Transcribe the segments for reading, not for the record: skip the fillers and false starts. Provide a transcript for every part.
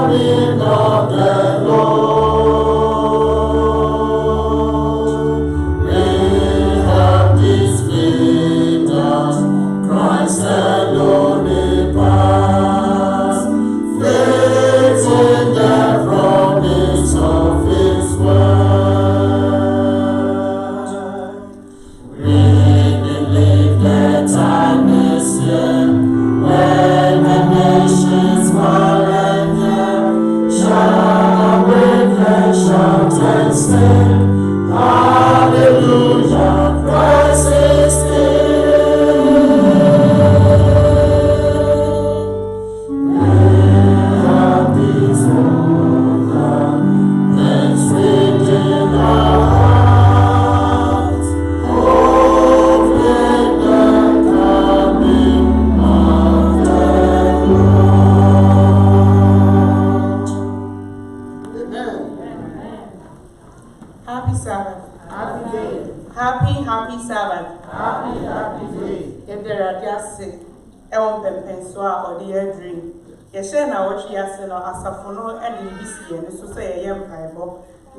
coming of the Lord. We have this freedom, Christ alone in pass. Faith in the promise of His word. We believe the time is here when the nations shall awake and shout and sing, hallelujah, Christ is King. We have this hope that's within our hearts, hope in the coming of the Lord. Happy Sabbath. Happy day. Happy Sabbath. Happy day. If there are just sick, Ewan Pempensua or the dream. Yeshe na what she has no asafono and the BC and so say a young Bible.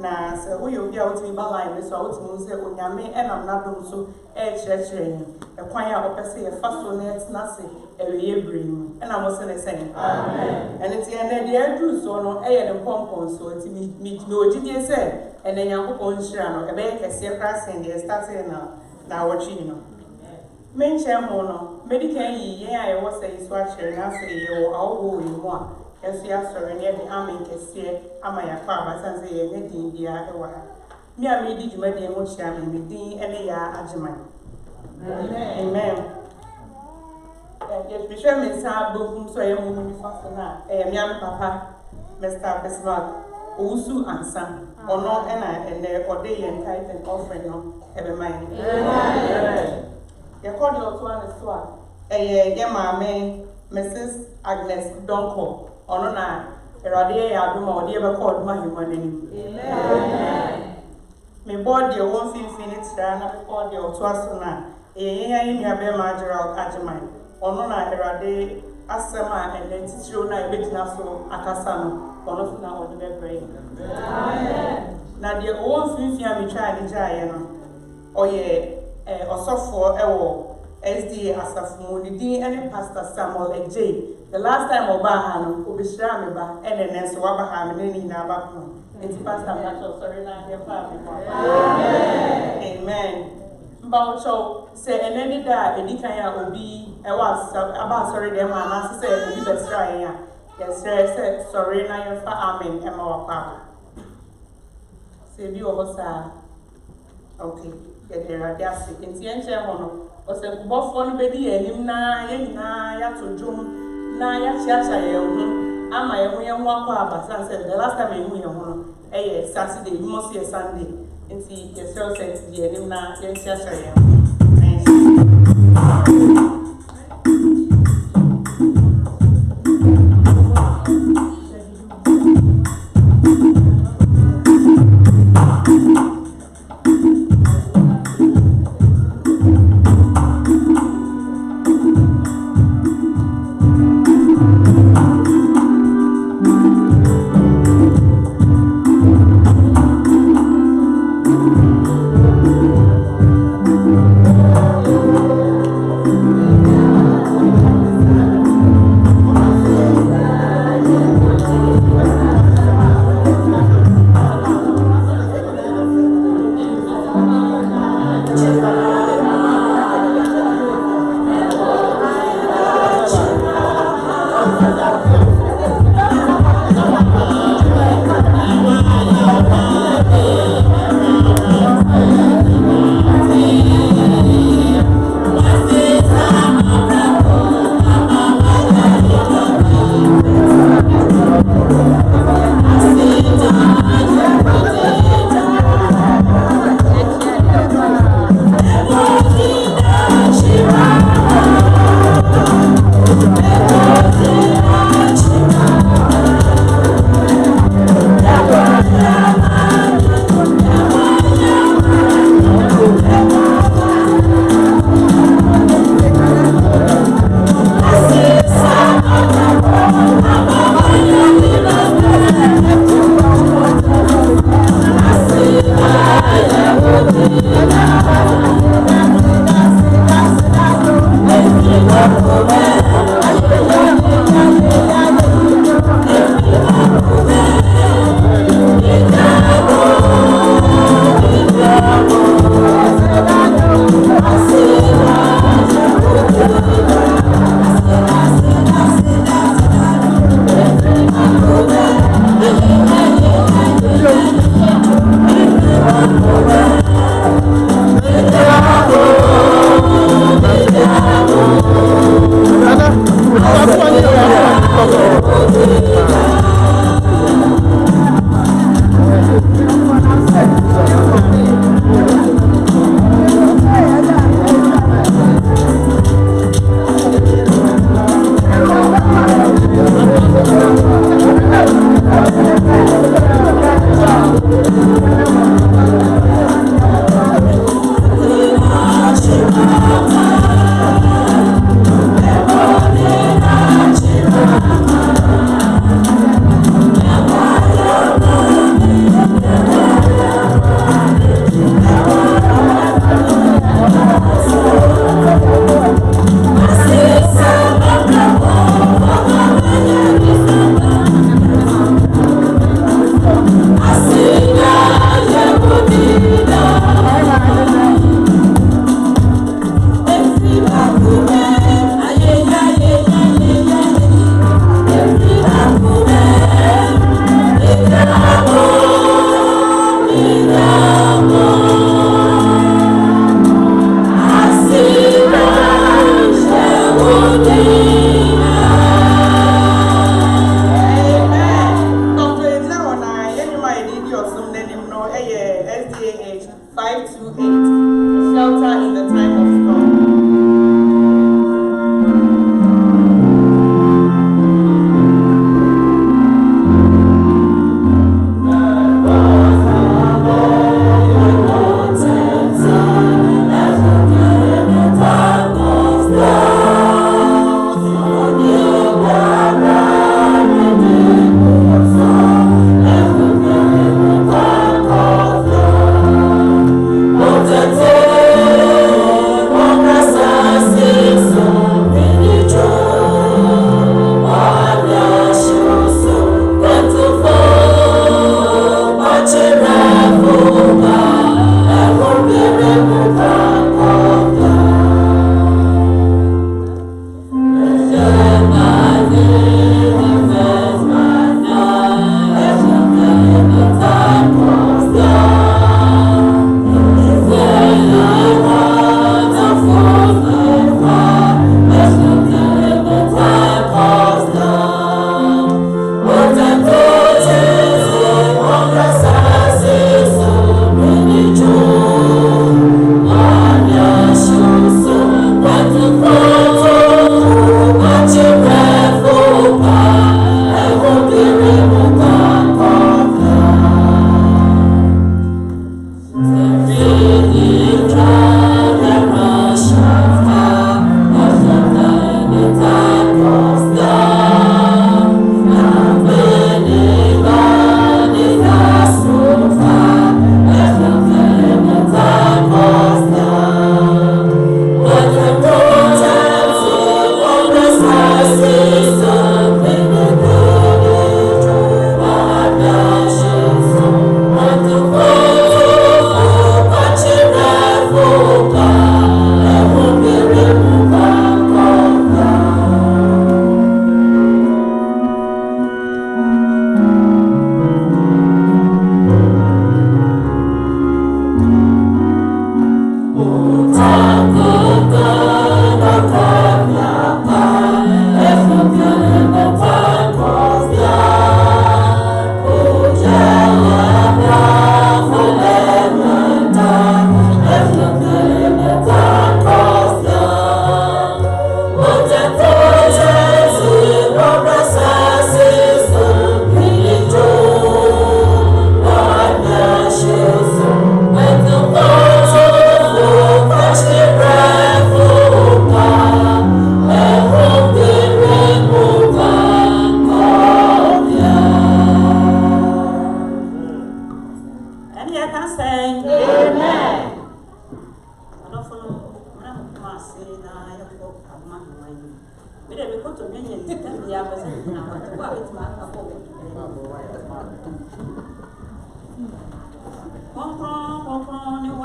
Na say we will be out in Baline, so out to say Unyame and I'm not doing so a church training. A choir of a say a fast one it's nothing every year bring. And I was saying, Amen. And it's the end of the year too, so no air and pompon, so it's me no GD said, and then you go on Shano, a bank, a sea press, and they start saying now what you know. Mention mono, medical ye, I was a swatcher, and I say, you all who you want. As you are sorry, near the army can see, am I a farmer, and say, anything dear, a while. Me, I made you made the emotion, and the dean, and they are Adjei. Amen. Yes, we shall miss our book, so I am moving faster now. I am young papa, Mr. Besmark, Usu and Sam, or no, and I, and the ordained and tithe and offering, no, have a mind. Your cordial to one is one. Young mamma, Mrs. Agnes Donko, or no, a radia, I do more, dear, called my human name. Me board your one finite, and I called your twasona. In your bear marginal Adjei. Or no, I rade Asama and then teacher, I bet Naso Akasano, one of now on the brain. Now, the old Finfia me try the giant, or ye, or soft for SD Asafu, the D and Pastor Samuel Adjei. The last time Obahano, Ubishramiba, and then Swabaham, and then in Abaku. It's Pastor Nacho, sorry, not your family. Amen. Baucho say and any day any kind will be a was about sorry them and I say be the try yes say sorry na your fa amen e ma wa pa say bi o sa okay get there just in tie nche ho no o say kubofo no be di enim na ye nyina ya to dwom na ya chiacha ye hu ama ye hu ye hu akwa abasa say the last time ye hu ye hu no Saturday we must see Sunday. Inti yesel set the enim na yensia shaya.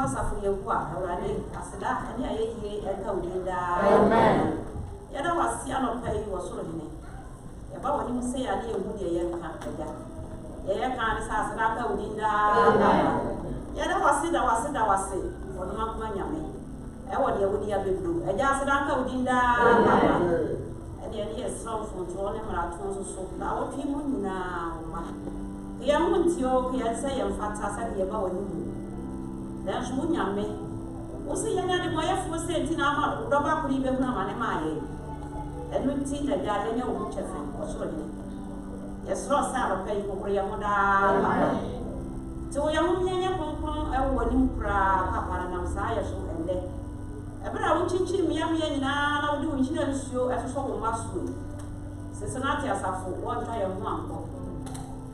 was a for your work, already, as that, and I hear and told you that. Amen. Yet I was young pay was sort of me. About when you say I didn't would a young country. Yeah, can't as I told you that. Yet I was it, for the month when you I want you would have been blue. I just told you that. And then yes, some from John and Marathon, so now people now. The young ones you can say and fantastic about you. Then she wouldn't have me. Was the young wife was sent in our mouth, Robert could even know my and we see that they know which of them was really. Yes, Ross out of pay for Yamada. So young young I wouldn't cry, Papa and I'm sorry, so and then. I will teach him, Yammy, now doing children's show as a soul must win. Cincinnati as a fool, one try of one.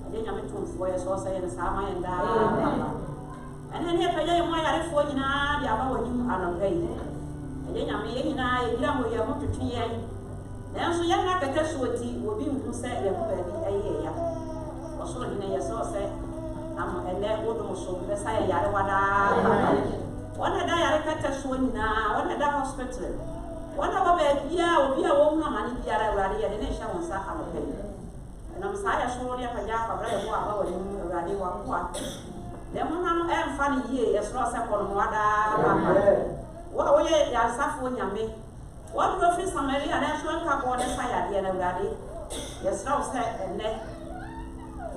I didn't have it to for us, also in the summer and and then here I am, I had 40 now, the other one you are pay. And then I'm a I young with your motor tree. Now, so young like a casualty will be who said a year. Or so in a year, so say, and then also, the Saya Yadawada. One a day I cut a swing now, one at the hospital. One of a bed, yeah, will be a woman, money, the other, and then she wants to have a pay. And I'm sorry, I saw you a yak of red water, already one quart. Then when I'm funny here, as Ross upon water. What way you are suffering, Yammy? What profits on Mary and Ashwell cup water fire, the other ready? Yes, Ross said, and then.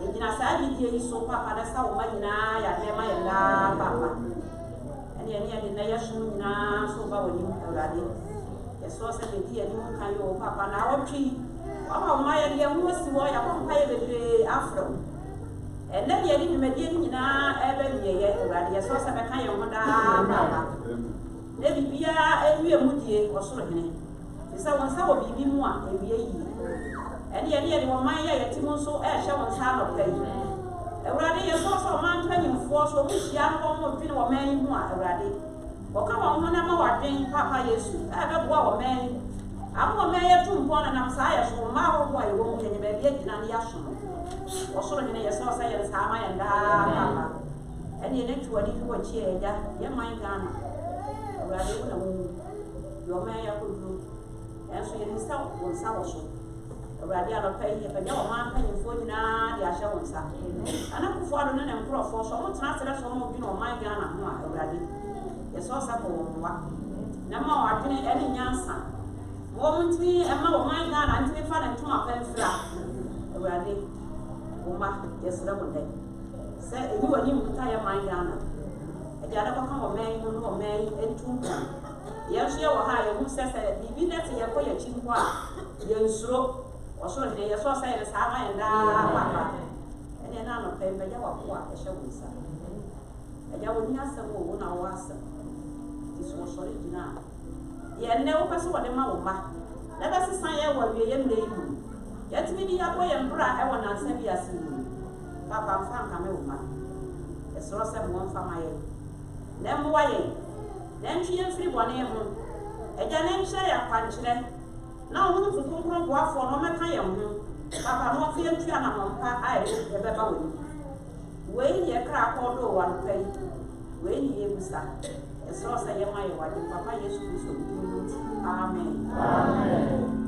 In a side, you so papa, that's how money now, I hear my papa. And then the nation now, so about you already. Yes, Ross said, dear, you can you, papa, now, tree. Oh, my dear, who was the boy, I won't pay the day after. And then you didn't make it every year already. Yes, Ross, I can't papa. Maybe be a moody or so. Someone saw be more a year. And yet, you were my Timoso, Ash, I was half of pay. Already, a source of man 24, so which young woman or man already. Or come on, whenever I drink Papa Yesu, I don't want a man. I'm a mayor to one and I'm sorry, so my boy won't get a baby in the ocean. Or so in a source, I am Sama and Papa. And you next one, you were cheer, young my gun. Your mayor could do. And so you stop on South. Already, I'll pay if a young man paying 49, the Asha on Saturday. And I'm for an emperor for so much after that, some of you know my gun already. It's also one. No more, I didn't any answer. Moment me, and my gun until we find a tomb pen flat. Already, Uma, yes, double day. Say, you and you retire my gun. The other come of man, who know man, and two. Yes, you are high, who says that the Venus here for your chimpa. You so, or so they are so say as Hama and Papa. And then I'm a paper, you are what a show. And you will not say, oh, no, was this was original. Yet no person what the mamma. Let us say, what we am doing. Yet me the boy and bra, I want to say, yes, Papa found Camilla. It's also one for my head. Then why? Then she and free one year. A Janet say a punch then. Now, who to come from what for no matter. Papa, no fear to an I ever win. When ye crack or do one pay, when ye was that. A source I am my wife, Papa, yes, Amen. Amen.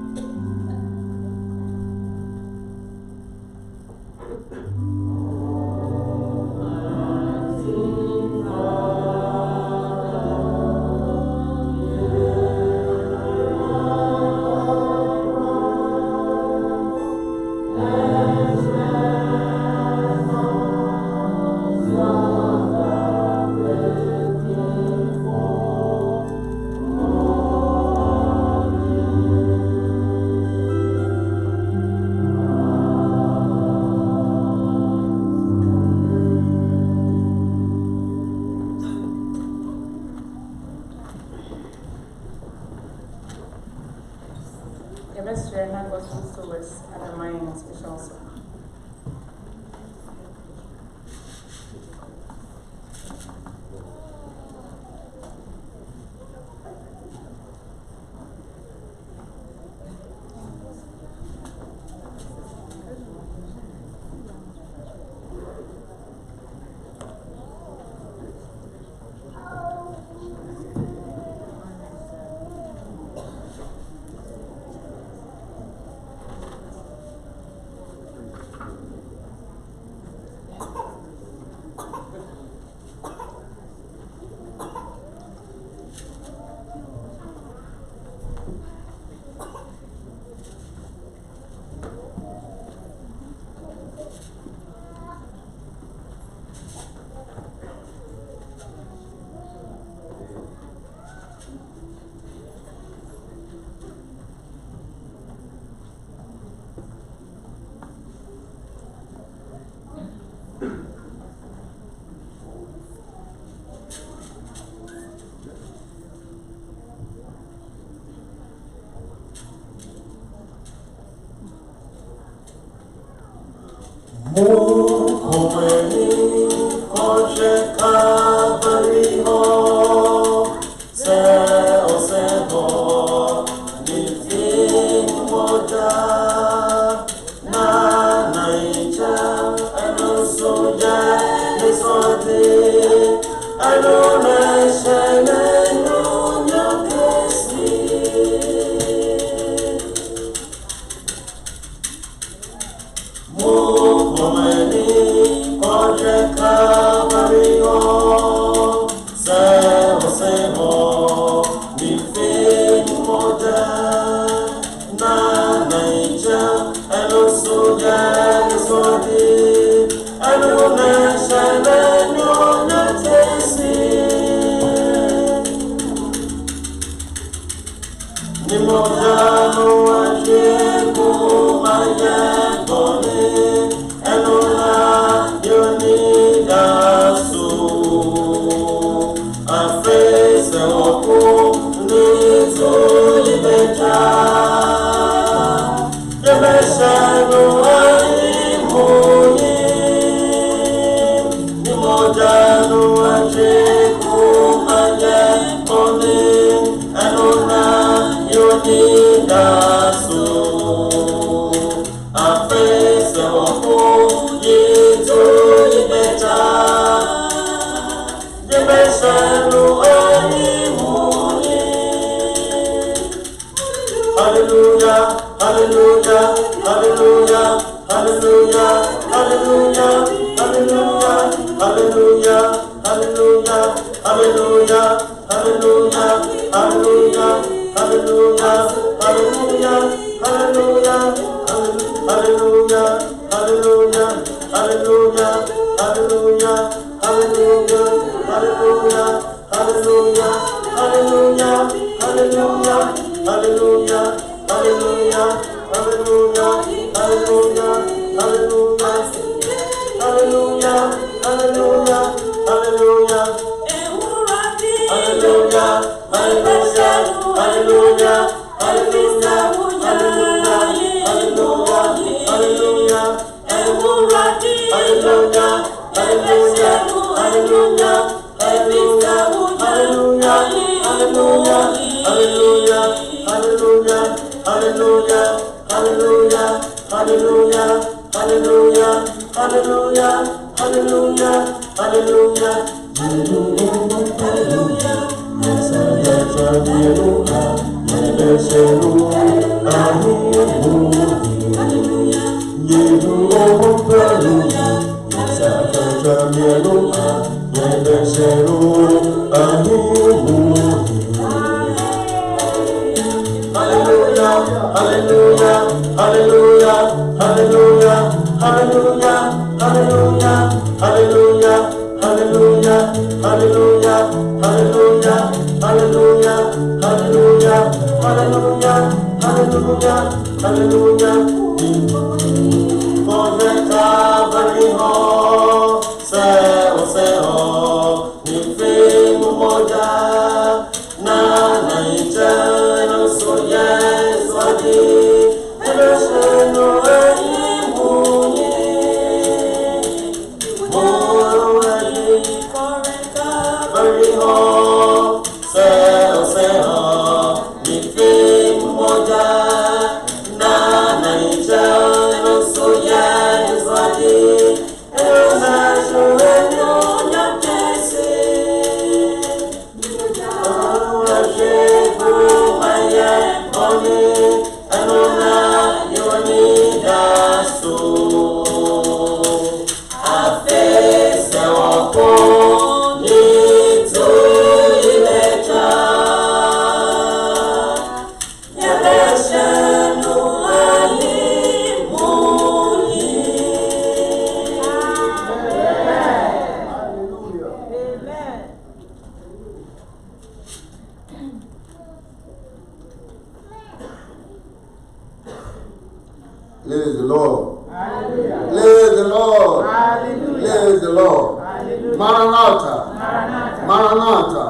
Praise the Lord. Hallelujah. Praise the Lord. Hallelujah. Praise the Lord. Hallelujah. Maranatha. Maranatha. Maranatha.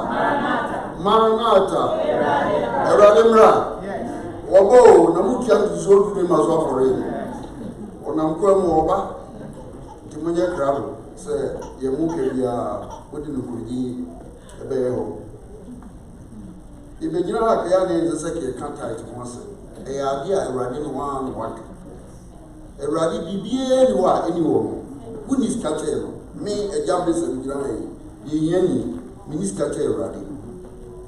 Maranatha. Maranatha. Eradimra. Yes. Wabo na mutia ntizo ni mazo afore. Ona nkwa mu oba. Timunye krabo se ye mu kebia odi nukuji ebe ho. Ibegyina ha ka ya ne nze se ke kanta ite mo se. E ya dia Erade no wan wak. Erade bibie ni wa eni wo. Wuni skache no. Me ejambe se gyina ha yi. Ye yeni minister Erade.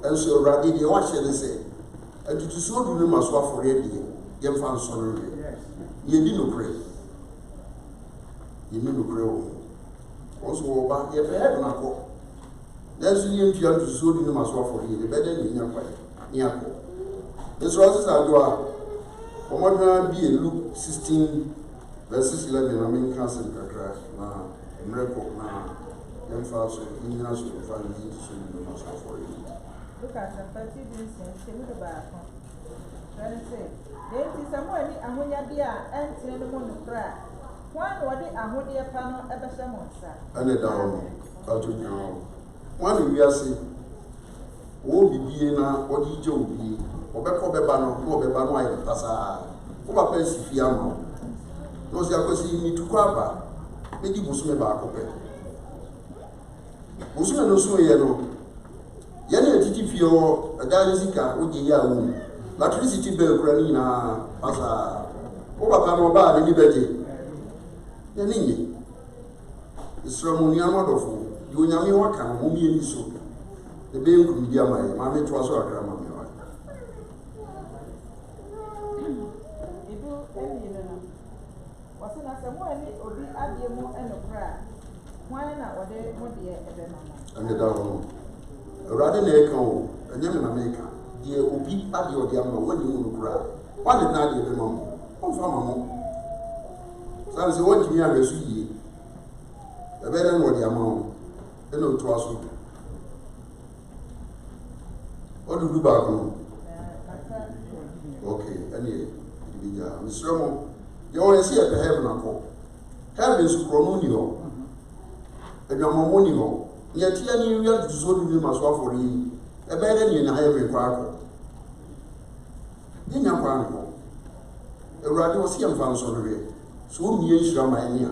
Enso Erade de wa hye ne se. Atutu so du ne maso afore de. Ye mfa nsoro re. Ye di no pray. Ye ni no pray wo. Onso wo ba ye be he na ko. Nanso ye ntua atutu so du ne maso afore de be de ni nya kwa. Ni akọ. This was Adjei. Omodna be Luke 16 verses 11. I mean, cancel the crash. Na miracle. Na emphasis. International family to for you. Look at the 30 days and see the back. Let us say, there is someone Amunia Dia and Cinnamon cry. One or the Amunia panel ever Shamonsa. And a down. Adjei. One we are saying, oh, be na or Adjei. Obeko beba no beba no ayi pasa o ba pe si fia no no si akosi ni tukwa ba me di busume ba akopɛ busume no so ye no ye na titi fie o ada ni sika o je ya wo electricity bill kranina asa o papa no ba ni beje ya ninyi isramuni amadofo di onyame waka mo mi eni so e be nku mi dia mai ma me to aso akra ma me wa idu eni no wase na se mo ani obi adie mu enokra wan na wode mo de ebe mama ande da ho awrade na eka o anyame na meka die obi adie odi ama wani mu nokra wani na de ebe mama o fa mama sa se won kimi abesu yi ebe na wodi ama o e no to aso o du ba ko okay ani ibija misremo yo yesi e pe heaven akọ heaven su krono ni ho edwammo ni ho ye tia ni wi atuzo du maso afori e be re ni na heaven kwa akọ ni nya kwa akọ ewrade wo sie mfa nso rewe so o mi yeshira ma enia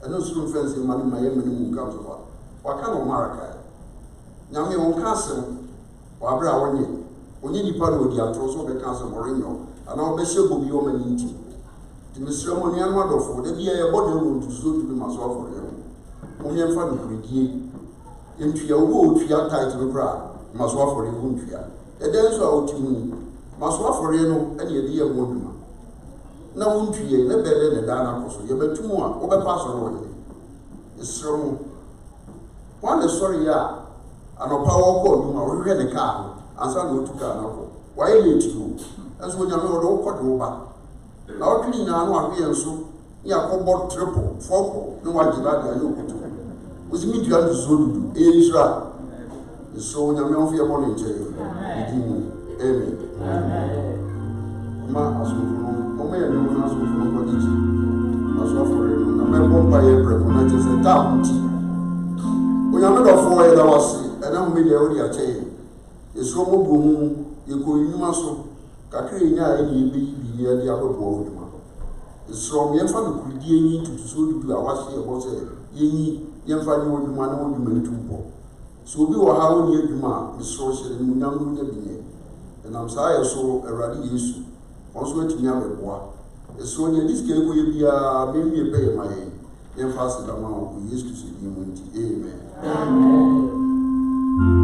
eno su mfense ma ni ma ye meni mu nka so fa waka no maraka nyame won ka asem wa bra wonye onye nipa no odi atro so be ka asem orenyo ana obehye bobi o mani nti timisremo ni anwa dofo de bia ye bode wo ntuzo du maso afori yo o mi emfa no kuridie entua wo otua title bra maso afori wo ntua e den so a otimu maso afori no ene ye de ye wo duma na wo ntua ne bele ne da na koso ye betumu a wo be paso ro ye esremo wan sorry ya anopa wo ko duma wo hwe ne ka ansa na otuka na ko wa ye late you enso nyame wo do ko do ba na o twini na no ahwe enso ya ko bo triple four no wa jira dia yo kutu ozimi dua do so dudu e Israel so nyame on fie bo ne nche amen amen ma aso no mo ye no na aso no ko diji aso afore no na me bomba ye breko na je ta unti onyame do fo ye da wase ena mo me odi ache eso mo bo mu ye ko yuma so kakre nya e ni bi ye dia bo bo duma eso me fa no kudie ni tutu so dudu a wase e bo se yenyi ye fa ni oduma na oduma ni tumpo so bi wo ha wo ni aduma eso se ni nyam no de biye enam sa ye so awrade Yesu onso atimi abeboa eso ni diske ko ye bia me mi pe ye mai ye fa se da ma ko Yesu Kristo di mu nti amen amen. Oh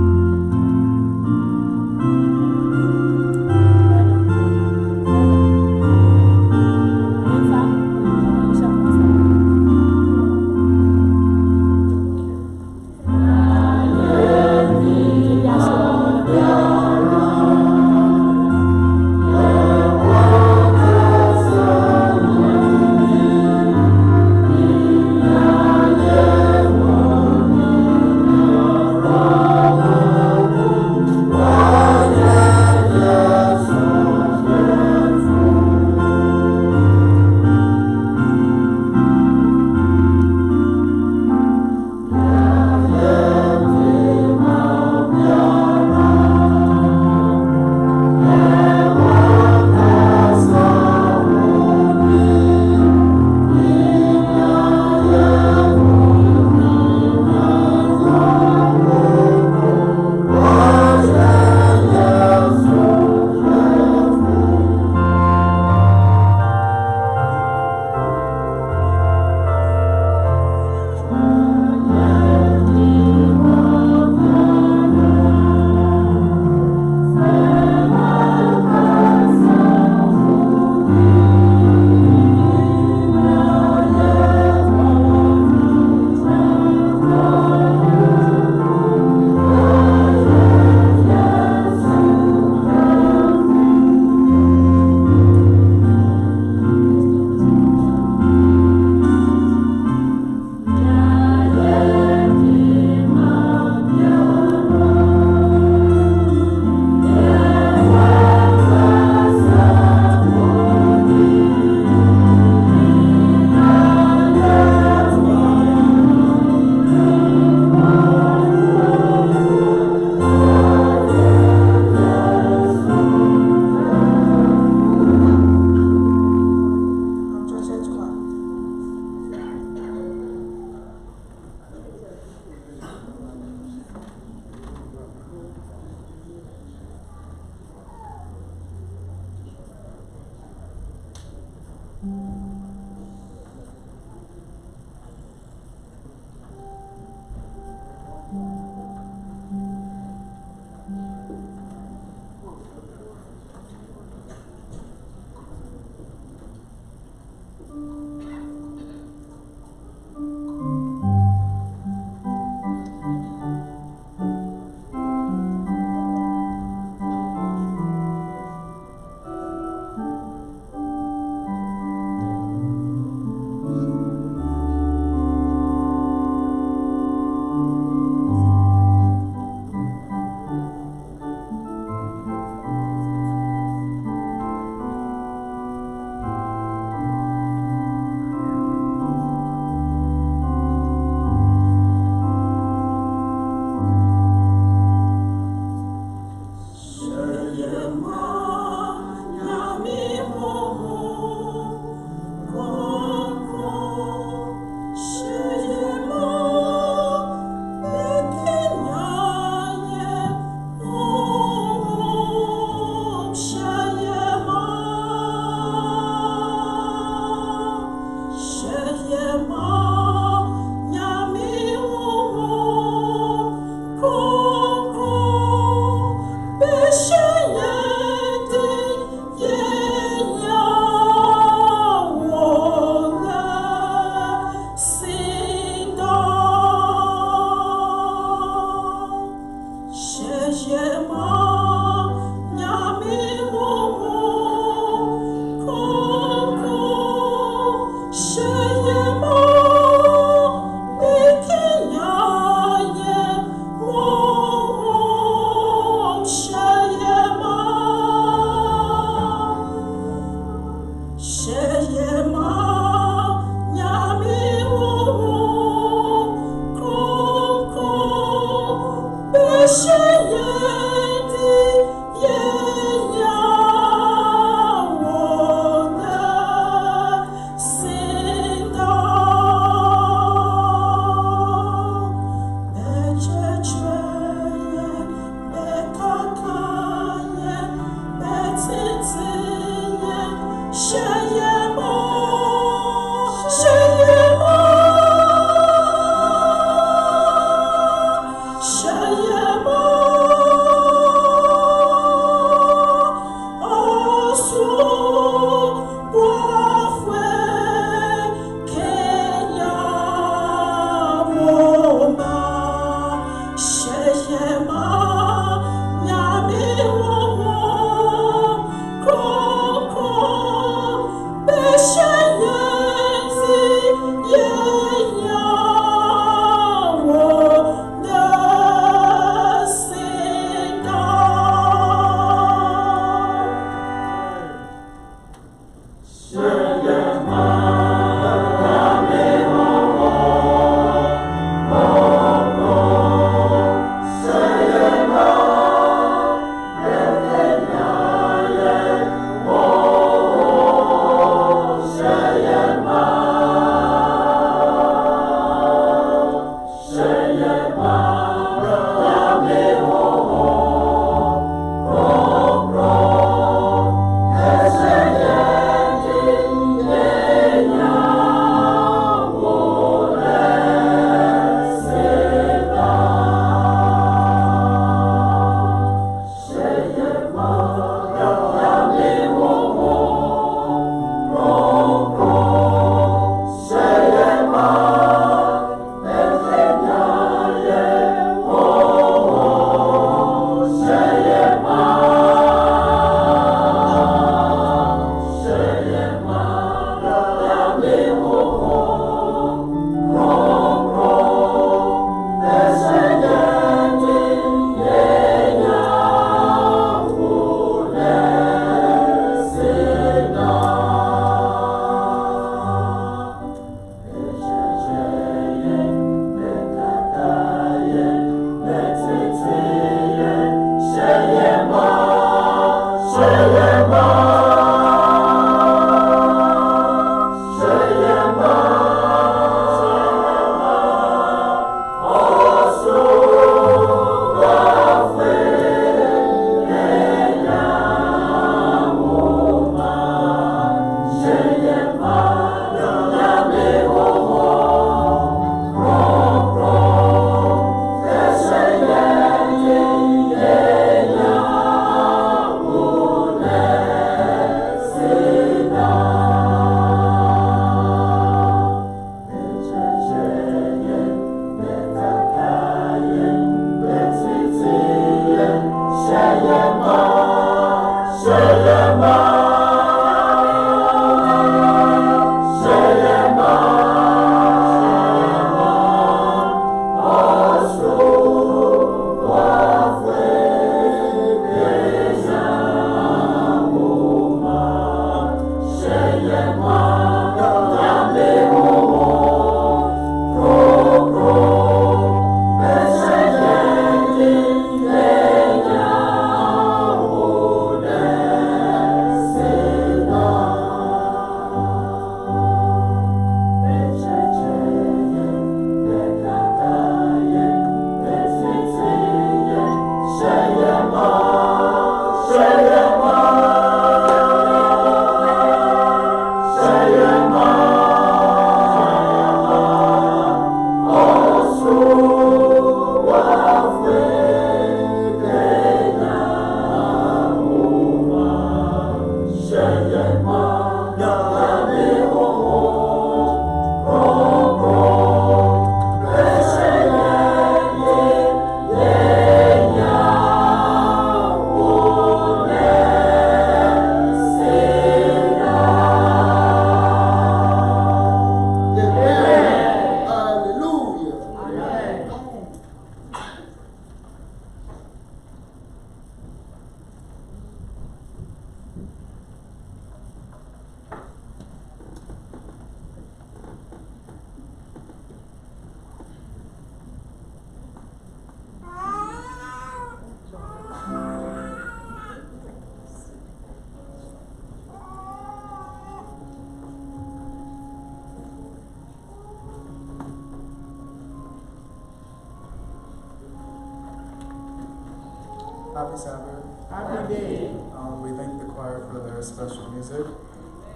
Happy Sabbath. Happy day. We thank the choir for their special music.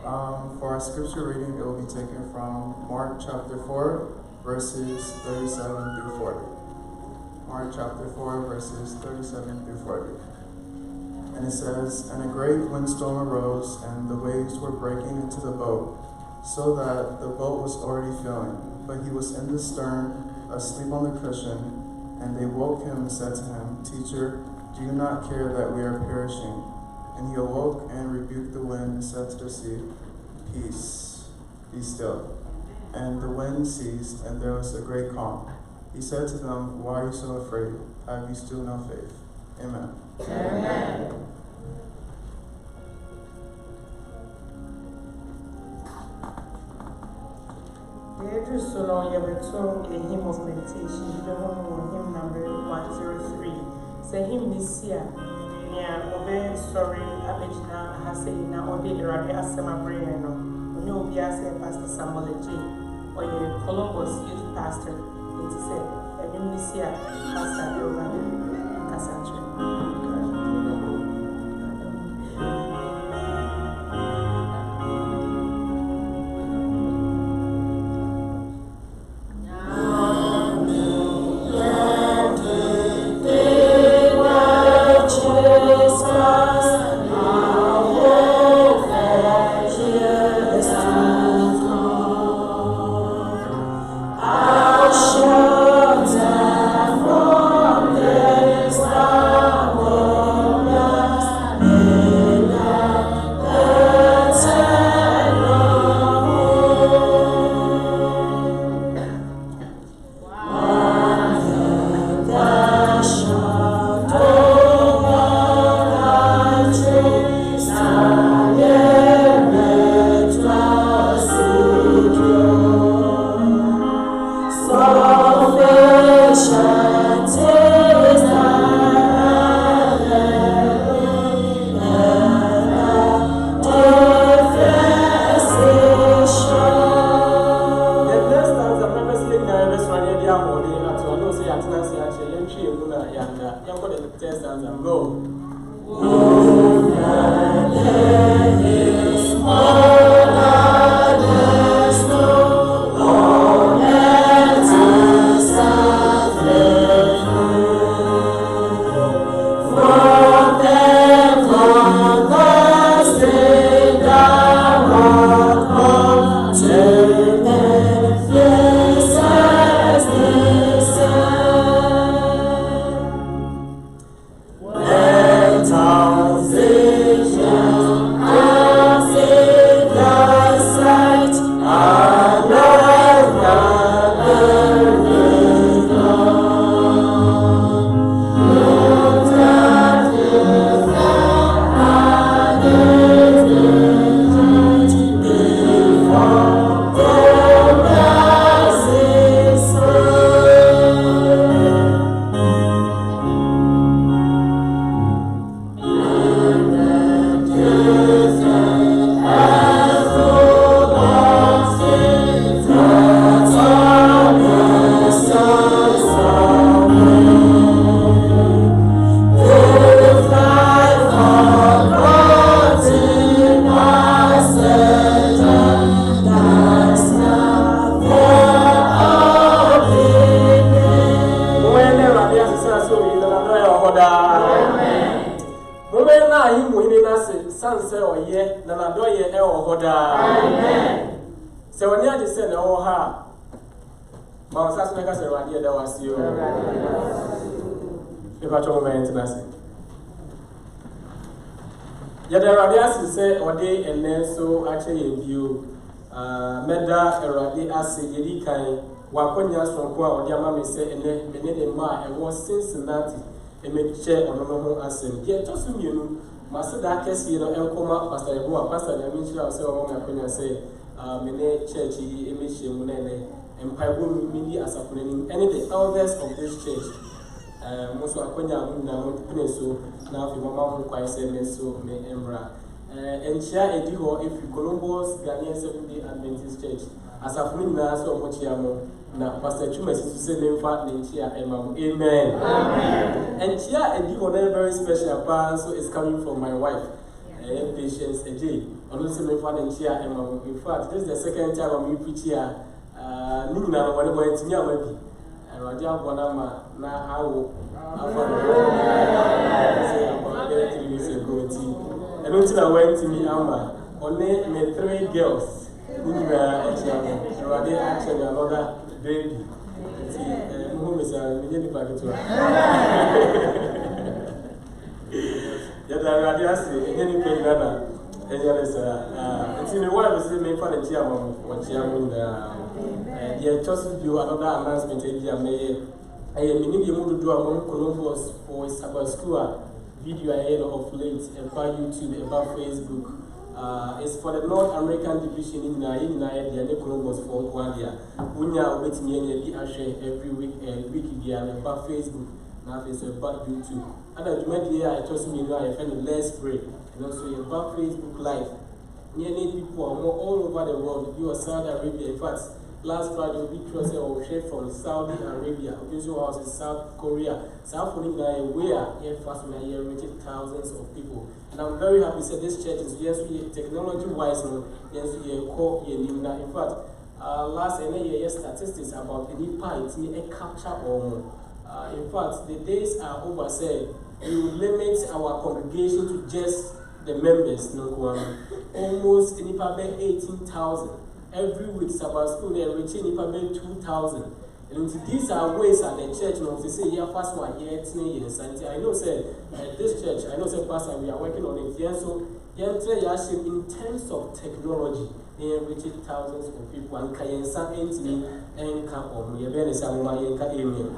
For our scripture reading, it will be taken from Mark chapter 4, verses 37 through 40. Mark chapter 4, verses 37 through 40. And it says, "And a great windstorm arose, and the waves were breaking into the boat, so that the boat was already filling. But he was in the stern, asleep on the cushion. And they woke him and said to him, 'Teacher, do you not care that we are perishing?' And he awoke and rebuked the wind and said to the sea, 'Peace, be still.' And the wind ceased, and there was a great calm. He said to them, 'Why are you so afraid? Have you still no faith?'" Amen. Amen. So now you have a hymn of meditation. You don't know hymn number 103. Say hymn this year. Yeah, obey sorry, Abijna has said now or did already ask my brain. When you will be asking Pastor Samuel Adjei or your Columbus youth pastor, it is said, and you this year, Pastor Elvin Cassandra. Meda Eradi Ase Yedi Kai Wakonya Sonkwa Odiama me say ene mene ma e wo Cincinnati e me che ono ho asem ye to so mienu maseda kesi no enkoma pastor Ebo pastor na me chira say o mo akonya say mene church yi e me hyemu na ene empaibo mi di asafunani any the elders of this church Moso akonya mu na mo pene so na afi mama mo kwai say me so me embra Enchia Ediho if you Columbus Ghanaian Seventh-day Adventist Church. As a friend, so much yamo. Now, Pastor Chuma is to say, Lemfa, Nenchia, Amen. Amen. And here, and you are a very special part, so it's coming from my wife, Patience Adjei. On also Lemfa, Nenchia, Amen. In fact, this is the second time I'm preaching here. Nina, when I went to Yamabi, and Raja Bonama, now how I and until I went to me, only made 3 girls. Actually, another baby. Who is a million packet to yet I rather say, any pain that the wife is made for the chairman, what chairman, the just do another announcement. I am in the mood to do among Columbus for Sabbath school video ahead of late about YouTube, about Facebook. It's for the North American division in the Columbus for 1 year. Unya waiting here every week about Facebook. Now it's about YouTube. And I met here, I just mean I find less pray. And also about Facebook Live. Nearly people are all over the world. You are Saudi Arabia. In fact, last Friday we was shared from Saudi Arabia. We was in South Korea. South Korea where here fast when I reached thousands of people. And I'm very happy that this church is technology wise, yes, we call in fact, last year statistics about any part a capture or more. In fact, the days are over. Say we will limit our congregation to just the members. Almost in 18,000 every week. Sabbath school they reaching 2,000. And these are ways at the church, to say, yeah, first one, yeah, 10 years. And I know, say, this church, I know, say, Pastor, we are working on it here. So, yeah, in terms of technology, they are reaching thousands of people. And can some entity and come on, you're very some money and amen.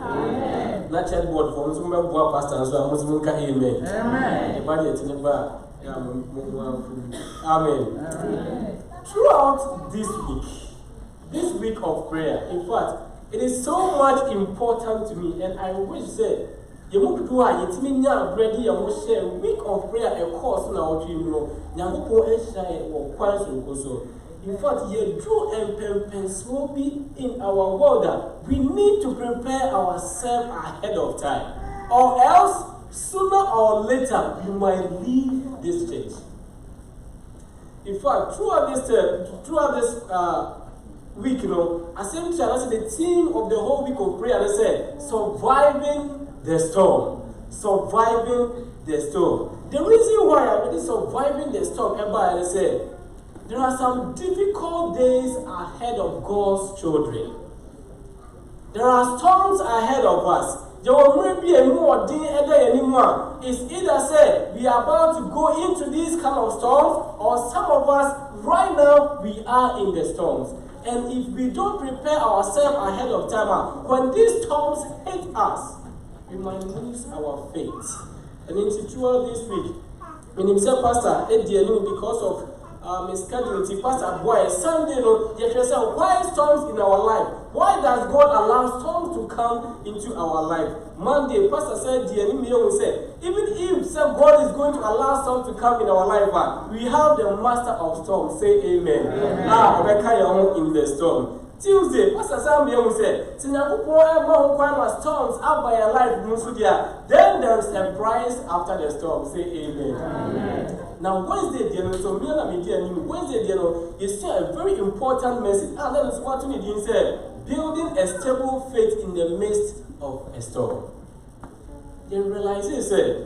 Not chat board for some pastor, and so I must make amen. Amen. The body in the bar. Amen. Throughout this week of prayer, in fact, it is so much important to me, and I wish that you would do it. Mean, now, ready, I will share week of prayer, a course now, you know, Yamupo Adjei or Kwanso. In fact, you do and will be in our world that we need to prepare ourselves ahead of time, or else sooner or later you might leave this church. In fact, throughout this week, essentially, the theme of the whole week of prayer, they said, surviving the storm. Surviving the storm. The reason why I'm surviving the storm, they said, there are some difficult days ahead of God's children. There are storms ahead of us. There will be a more day anymore. It's either say we are about to go into these kind of storms, or some of us right now we are in the storms. And if we don't prepare ourselves ahead of time, when these storms hit us, we might lose our faith. And in this week, when himself Pastor Adjei, because of miscalculation, Pastor Adjei, Sunday, you can say, why storms in our life? Why does God allow storms to come into our life? Monday, Pastor said, even if God is going to allow storms to come in our life, we have the master of storms. Say amen. Amen. In the storm. Tuesday, Pastor Sam said, storms out by your life, then there is a prize after the storm. Say amen. Amen. Now, Wednesday, Wednesday, you see a very important message. And that is what we did say, building a stable faith in the midst of a storm. You realize it, say,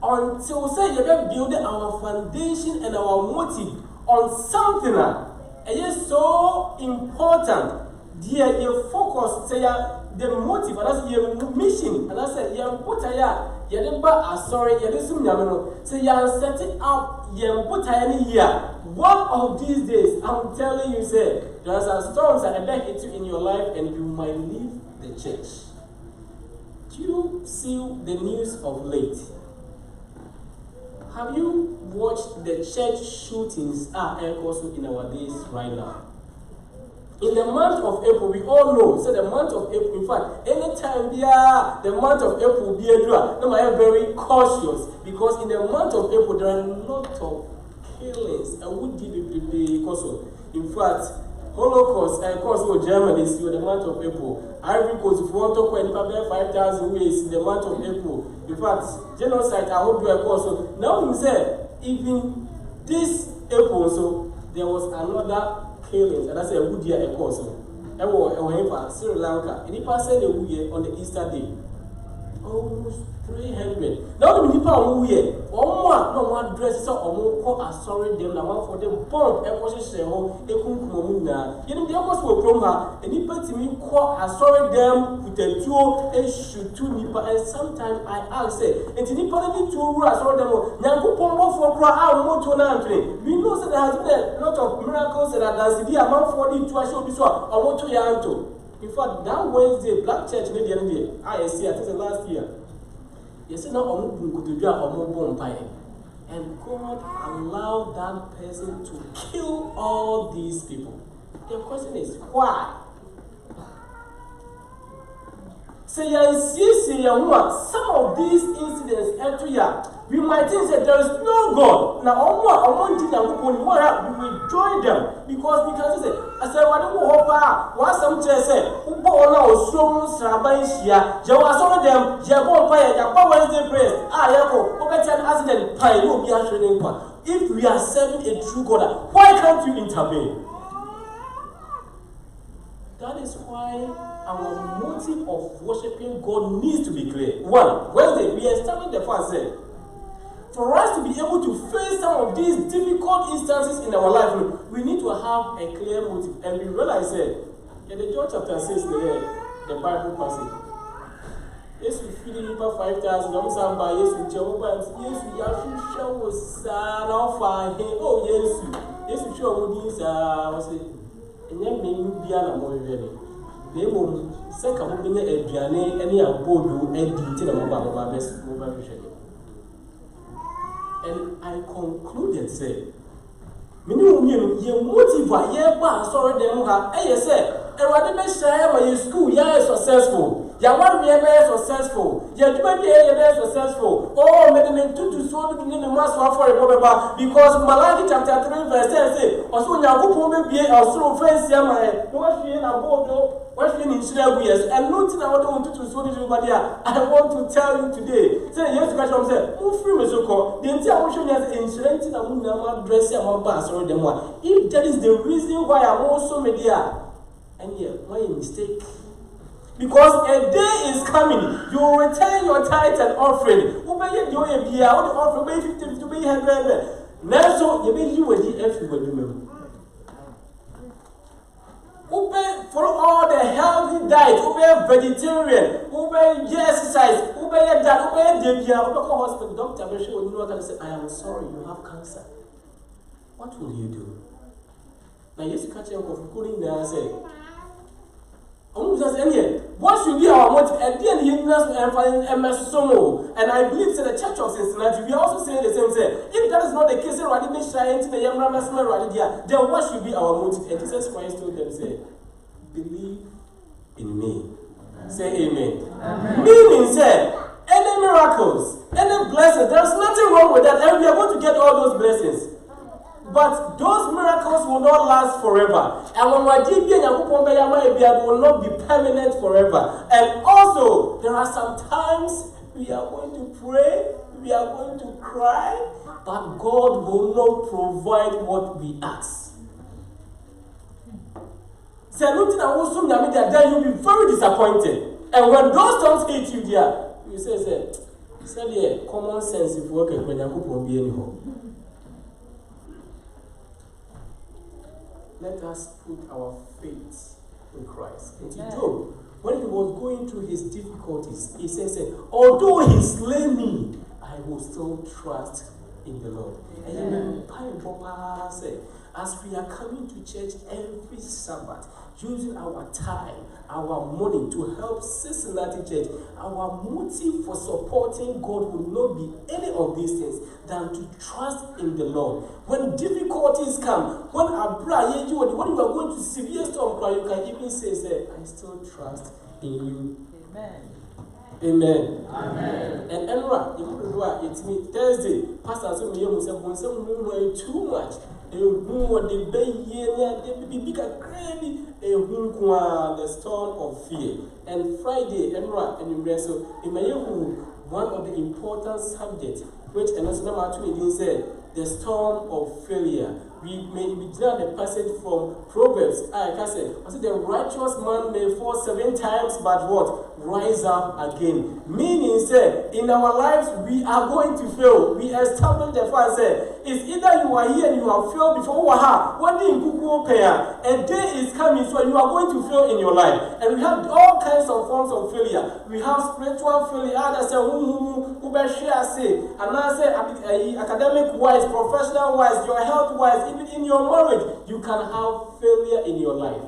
until say you are building our foundation and our motive on something it is so important. Dear, you focus, say the motive, and that's your mission, and that's it. You put you so you setting up one of these days. I'm telling you, say there's a storms that are hit you in your life, and you might leave the church. Do you see the news of late? Have you watched the church shootings also in our days right now? In the month of April, we all know, so the month of April, in fact, anytime the month of April will be a very cautious, because in the month of April, there are a lot of killings. I would give it because, in fact, Holocaust, course, Germany is in the month of April. Ivory Coast, if you want to talk about 5,000 ways in the month of April. In fact, genocide, I hope you are also. Now, he said, even this April, so there was another killing, and I said, a good year, of course. I was Sri Lanka, and he passed a year on the Easter day. Almost 300. Now, the people who here, one dress or sorry, them, now for them, bomb, a position, a kumuna. You know, the others were from her, and he put me call a sorry, them with a two, a shoot two nipper, and sometimes I ask, and the nipper need to rule, I saw them, now go pombo for cry out more to an entry. We know that there has been a lot of miracles that are dancing the amount for the 2 I showed this one, or more to Yanto. In fact, that Wednesday, Black Church in the end of the year, I think the last year. Yes, now and God allowed that person to kill all these people. The question is why? Say some of these incidents every year, we might think that there is no God. Now, we will join them because we can say, I said, what do you hope? What some church say, who born now, so Sabaisia, Jawa, them, Jabon Paya, Jabon Wednesday prayers, Yako, Obetan accident, Pay, no be actually. If we are serving a true God, why can't you intervene? That is why our motive of worshiping God needs to be clear. One, Wednesday, we established the first day. For us to be able to face some of these difficult instances in our life, we need to have a clear motive. And we realize that in the John chapter 6, the Bible passage, yes, we feed people 5,000, I'm saying by yes, we Jehovah, yes, we have to show us now for him. Oh, yes, we show us, I say, and then maybe be an more ready. They will second being a piano, any a bodo, and detail about my best mobile vision. And I concluded, say, minimum, you motivate, yeah, sorry, them have, I said, and what they may say, my school, yeah, successful. You want to be very successful. You want to be very successful. Oh, maybe to so to name the mass for a problem because Malachi chapter 3 verse 10 say, also Yakubu be also face my what she in a board, what she in Israel years, and nothing I want to so to everybody. I want to tell you today. Say yes, question say, who free me so called? The entire ocean has insurance and I'm not dressing my pass or them one. If that is the reason why I'm also media, and yeah, my mistake. Because a day is coming, you will return your tithe and offering. Obey your beer, what the offering, 50 to be 100. Now, so you may you will be everywhere. Obey for all the healthy diet, obey vegetarian, obey exercise, obey that, obey the beer, obey hospital. Doctor, I'm sure you know what I say. I am sorry, you have cancer. What will you do? Now, yes, you catch your coffee cooling there and say, what should be our motive? And then and I believe that the Church of Cincinnati, we are also saying the same thing. If that is not the case, then what should be our motive? And Jesus Christ told them, say, believe in me. Say amen. Meaning, say, any miracles, any blessings, there's nothing wrong with that, and we are going to get all those blessings. But those miracles will not last forever. And when will not be permanent forever. And also, there are some times we are going to pray, we are going to cry, but God will not provide what we ask. Then you'll be very disappointed. And when those times hit you there, you say, common sense if work when you won't be anyhow. Let us put our faith in Christ. And Job, when he was going through his difficulties, he says, although he slay me, I will still trust in the Lord. And Papa said, as we are coming to church every Sabbath, using our time, our money to help Cincinnati Church, our motive for supporting God will not be any of these things than to trust in the Lord. When difficulties come, when you are going to severe storm, you can even say, I still trust in you. Amen. Amen. Amen. And Enra, it's me Thursday. Pastor said, too much. the storm of fear. And Friday, and so one of the important subjects, which and said, the storm of failure. We begin the passage from Proverbs. I said, the righteous man may fall 7 times, but what? Rise up again. Meaning, said, in our lives, we are going to fail. We establish the fact, said, it's either you are here and you have failed before, one day in Kuku Paya, a day is coming, so you are going to fail in your life. And we have all kinds of forms of failure. We have spiritual failure, others say, and I say, academic wise, professional wise, your health wise, even in your marriage, you can have failure in your life.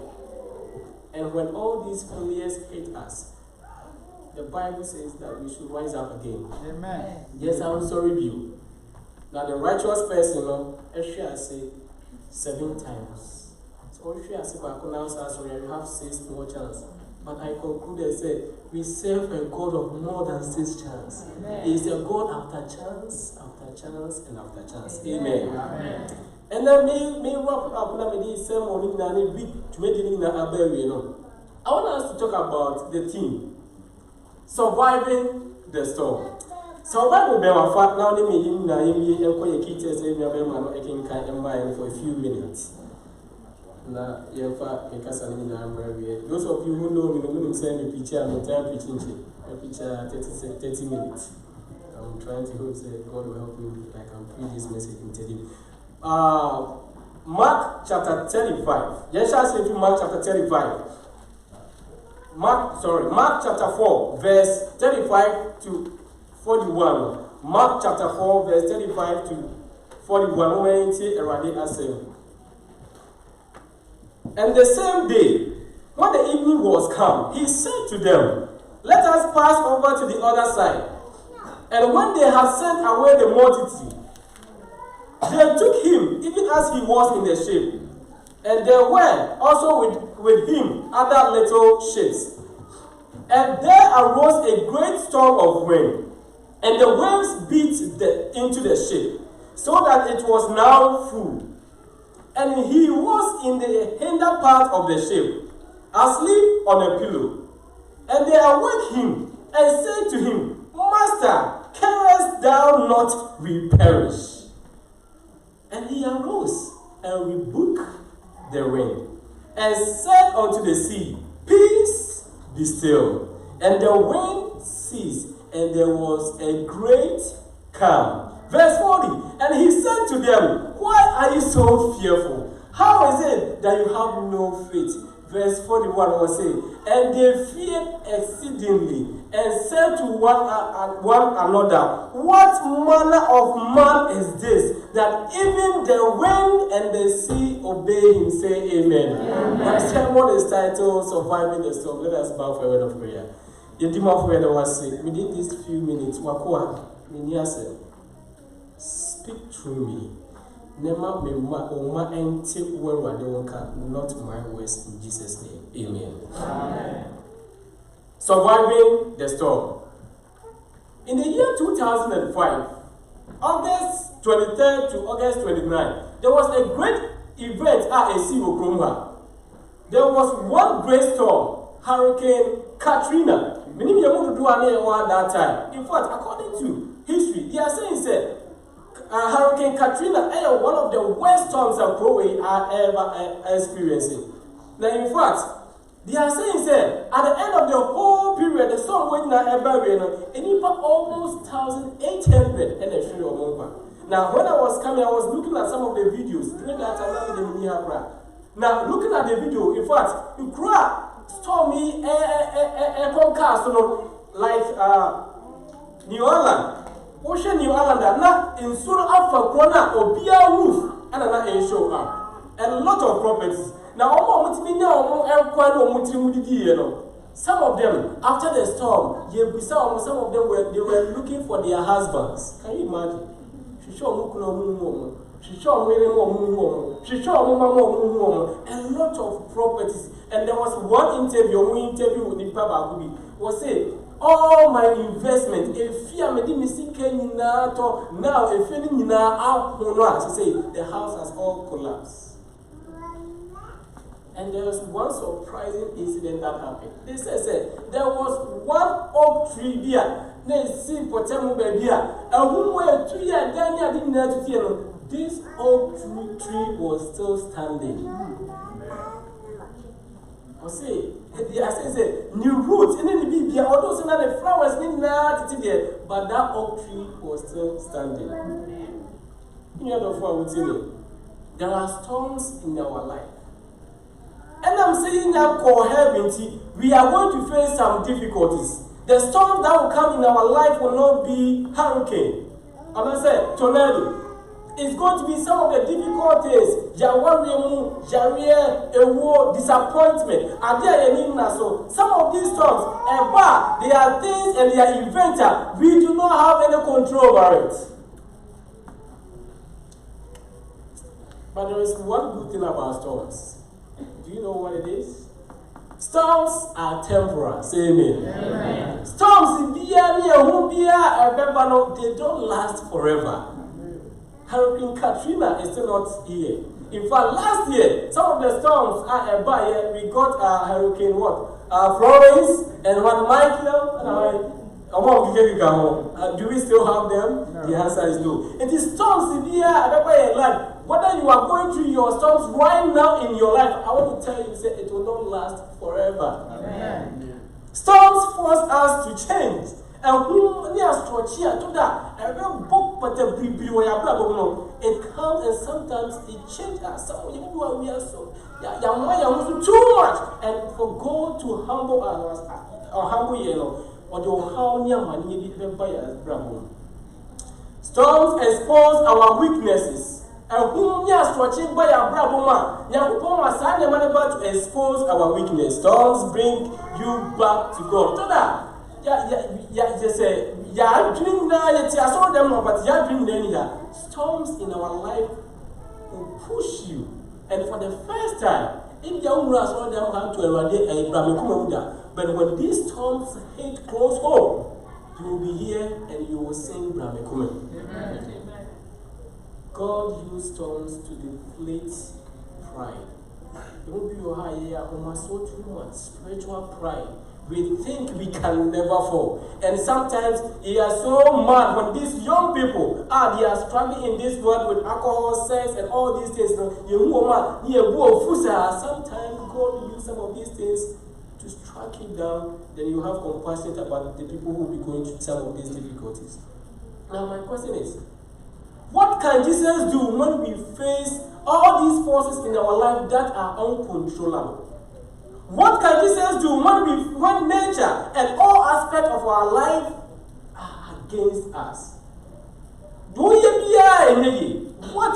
And when all these failures hit us, the Bible says that we should rise up again. Amen. Yes, I'm sorry, you. Now, the righteous person, I say 7 times. So, I say, you have 6 more chances. But I conclude and say, we serve a God of more than 6 chances. He is a God after chance, after chance, and after chance. Amen. Amen. And then me wrap up now with this sermon in a week to make it in a I want us to talk about the theme, surviving the storm. Survival be our fact now. Let me in and for a few minutes. Now, those of you who know me, I'm send a picture. I'm preaching a picture 30 minutes. I'm trying to hope that God will help me. I can preach this message in 30. Mark chapter 35. Yes, I say to Mark chapter 35. Mark chapter 4, verse 35 to 41. Mark chapter 4, verse 35 to 41. And the same day, when the evening was come, he said to them, let us pass over to the other side. And when they had sent away the multitude, they took him, even as he was in the ship. And there were also with him other little ships. And there arose a great storm of wind, and the waves beat into the ship, so that it was now full. And he was in the hinder part of the ship, asleep on a pillow. And they awake him, and said to him, Master, carest thou not we perish? And he arose, and rebuked the wind, and said unto the sea, Peace, be still. And the wind ceased, and there was a great calm. Verse 40, and he said to them, Why are you so fearful? How is it that you have no faith? Verse 41 was saying, and they feared exceedingly, and said to one another, What manner of man is this, that even the wind and the sea obey him? Say amen. Amen. My sermon is titled Surviving the Storm. Let us bow for a word of prayer. Within these few minutes, speak through me. Not my words, in Jesus' name. Amen. Amen. Surviving the storm. In the year 2005, August 23rd to August 29th, there was a great event at AC Oklahoma. There was one great storm, Hurricane Katrina. Many people do that time. In fact, according to history, they are saying Hurricane Katrina is one of the worst storms that we are ever experiencing. Now, in fact, they are saying at the end of the whole period, the storm went almost 1,800 and a few. Now, when I was coming, I was looking at some of the videos during that time. Now, looking at the video, in fact, you cry stormy podcast, like New Orleans. Ocean New Islander, not in Sura Alpha Corona or Bia roof, and another show up. And a lot of properties. Now, some of them, after the storm, some of them were looking for their husbands. Can you imagine? a lot of properties. And there was one interview with Nipa Bagubi, was say, all my investment, if you are making mistake now, if you now, she say, the house has all collapsed. And there was one surprising incident that happened. They said there was one oak tree here. They see Potemo baby, and who were 2 years then I didn't know to tell. This oak tree was still standing. I say, new roots, and then the baby, although the flowers didn't know there, but that oak tree was still standing. You know what I would say? There are storms in our life. And I'm saying that for heaven, we are going to face some difficulties. The storm that will come in our life will not be hurricane. And I said, tornado. It's going to be some of the difficulties. Disappointment. Some of these storms, they are things and they are invented. We do not have any control over it. But there is one good thing about storms. Do you know what it is? Storms are temporal. Say amen. Amen. Storms, they don't last forever. Hurricane Katrina is still not here. In fact, last year, some of the storms we got Hurricane Florence and one Michael. Do we still have them? No. The answer is no. It is storms here in life. Whether you are going through your storms right now in your life, I want to tell you that it will not last forever. Amen. Storms force us to change. And it comes and sometimes it changes us. Some people we are so too much. And for God to humble us or humble you, storms expose our weaknesses. And whom you are stretching by a braboma, Yakupoma Sanya Manaba to expose our weakness. Storms bring you back to God. Toda, dream now, I saw them, but ya dream then. Storms in our life will push you. And for the first time, in the Umras, all them have to eradicate a Brahmikuda. But when these storms hit close home, you will be here and you will sing Brahmikuda. God used storms to deflate pride. It won't be your high almost so too much spiritual pride. We think we can never fall. And sometimes we are so mad when these young people they are struggling in this world with alcohol, sex, and all these things. Sometimes God will use some of these things to strike you down. Then you have compassion about the people who will be going through some of these difficulties. Now my question is, what can Jesus do when we face all these forces in our life that are uncontrollable? What can Jesus do when nature and all aspects of our life are against us? What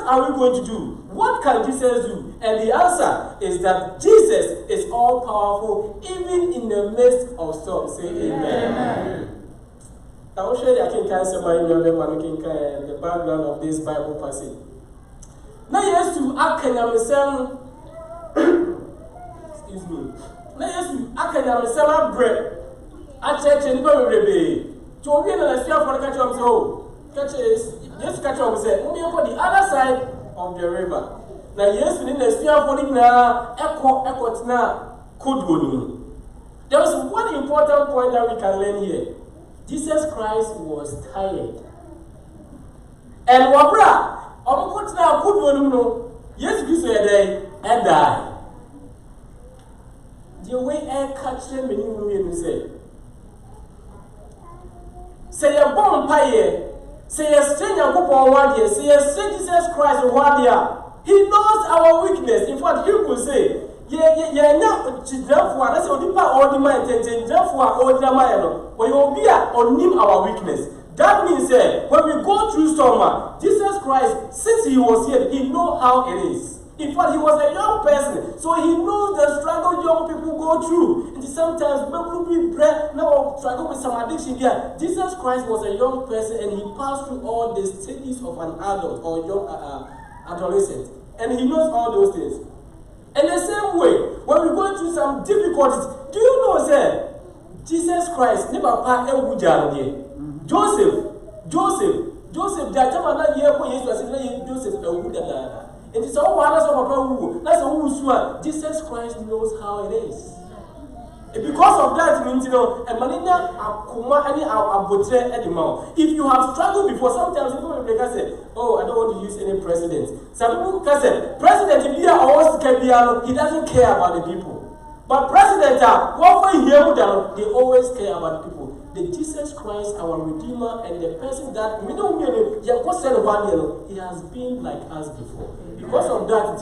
are we going to do? What can Jesus do? And the answer is that Jesus is all powerful even in the midst of storms. Say amen. Amen. I will show you the background of this Bible passage. Now, yes, to Akanyamisem, excuse me. Now, yes, to Akanyamisem bread. I church and baby. To be in a sphere for the catch of so. Catch is, yes, catch of say, only on the other side of the river. Now, yes, in the sphere for the echo, now, could there was one important point that we can learn here. Jesus Christ was tired. And Wabra, Omukutna could no, yes, you say and die. The way I catch them in say a bomb pie, say a stranger coupon 1 year, say a Jesus Christ 1 year. He knows our weakness. In fact, you could say, not therefore, that's what all the mind, therefore, all the mind, when you be on our weakness. That means when we go through storm, Jesus Christ, since he was here, he knows how it is. In fact, he was a young person, so he knows the struggle young people go through. And sometimes people be now struggle with some addiction here. Jesus Christ was a young person and he passed through all the stages of an adult or young adolescent, and he knows all those things. And the same way, when we're going through some difficulties, do you know, sir, Jesus Christ never passed a Joseph, that time that year for Jesus a wood and it's all one of Papa. That's who Jesus Christ knows how it is. And because of that, means and Manina Akuma any abotre at the mouth. If you have struggled before, sometimes people will say, oh, I don't want to use any president. Some people can say, President, if you are always he doesn't care about the people. But presidents are they always care about the people. The Jesus Christ, our Redeemer, and the person that we know he has been like us before. Because of that,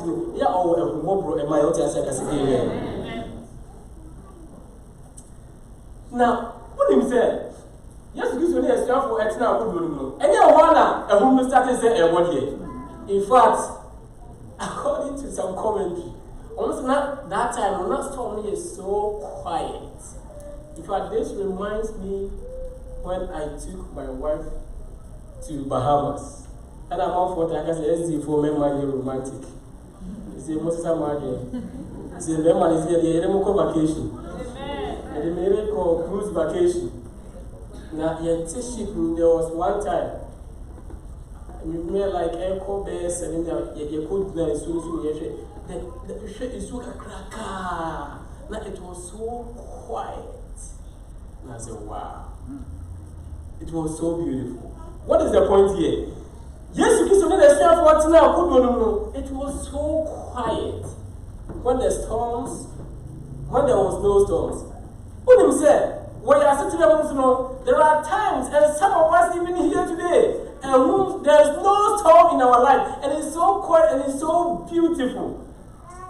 now, what him say? Yes, you should have strong for extra good. And you want a woman started say a word here. In fact, according to some commentary, almost not that time, when that storm is so quiet. In fact, this reminds me when I took my wife to Bahamas. And I'm all for that, I said, let's see for me, romantic. It's a most of my game. It's a man is here, the Remoko vacation. And the miracle cruise vacation. Now, ship, there was one time. You may like Echo Bears and you could learn soon. The ship is so cracker. Now, it was so quiet. And I said, wow. It was so beautiful. What is the point here? Yes, you can say what now. It was so quiet. When there was no storms. What him said, when you are sitting there, there are times, and some of us even here today, and there is no storm in our life, and it's so quiet and it's so beautiful.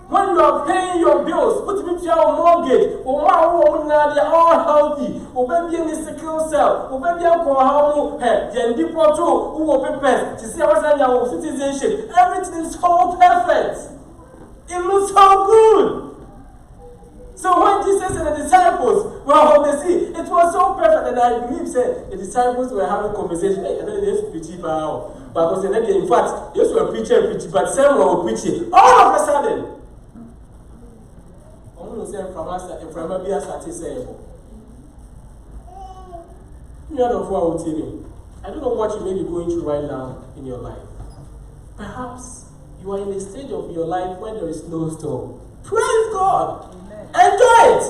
When you are paying your bills, put me to your mortgage, or they are all healthy, or baby in the sickle cell, or baby alcohol, and people too, who will prepare to see our citizenship. Everything is so perfect. It looks so good. So when Jesus and the disciples were on the sea, it was so perfect, and I believe the disciples were having conversation. Hey, I know they used to preach about, but in fact, they used to preach, but some were preaching. All of a sudden, from us, from a beer satisfiable. You are of what I don't know what you may be going through right now in your life. Perhaps you are in a stage of your life where there is no storm. Praise God! Enjoy it!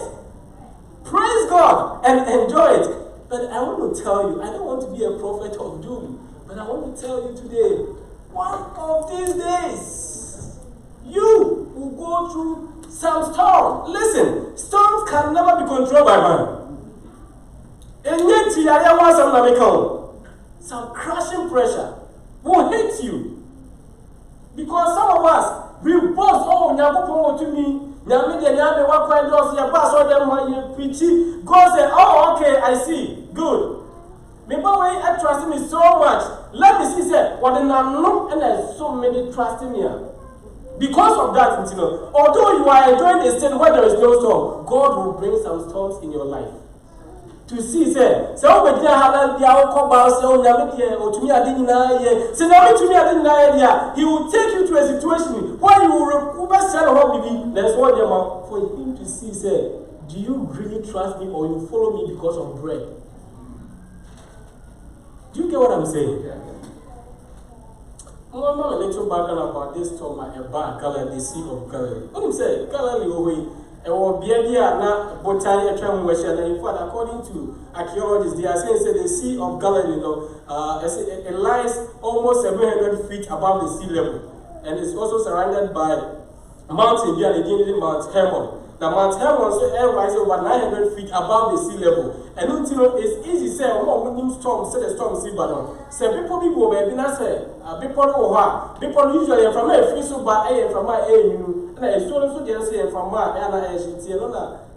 Praise God and enjoy it. But I want to tell you, I don't want to be a prophet of doom, but I want to tell you today, one of these days, you will go through some storm. Listen, storms can never be controlled by man. And yet, some crushing pressure will hit you. Because some of us, we boast, oh, Nyago to me. God said, oh, okay, I see. Good. Maybe I trust me so much. Let me see, say, what and there's so many trusting me. Because of that, although you are enjoying a state where there is no storm, God will bring some storms in your life. To see, say, so when you have he will take you to a situation where you will recover for him to see, say, do you really trust me or you follow me because of bread? Do you get what I'm saying? I'm a little background about this storm at Galilee, the Sea of Galilee. What do you say? Galilee, or Biadia, Botany, a term which, in fact, according to archaeologists, they are saying the Sea of Galilee it lies almost 700 feet above the sea level, and it's also surrounded by mountain, Mount Hermon. Now, Mount Hermon rises over 900 feet above the sea level. And it's easy to say, oh, when storm, say the storm, see, but say people baby, say, people usually from a free so bad, from my and I so say from my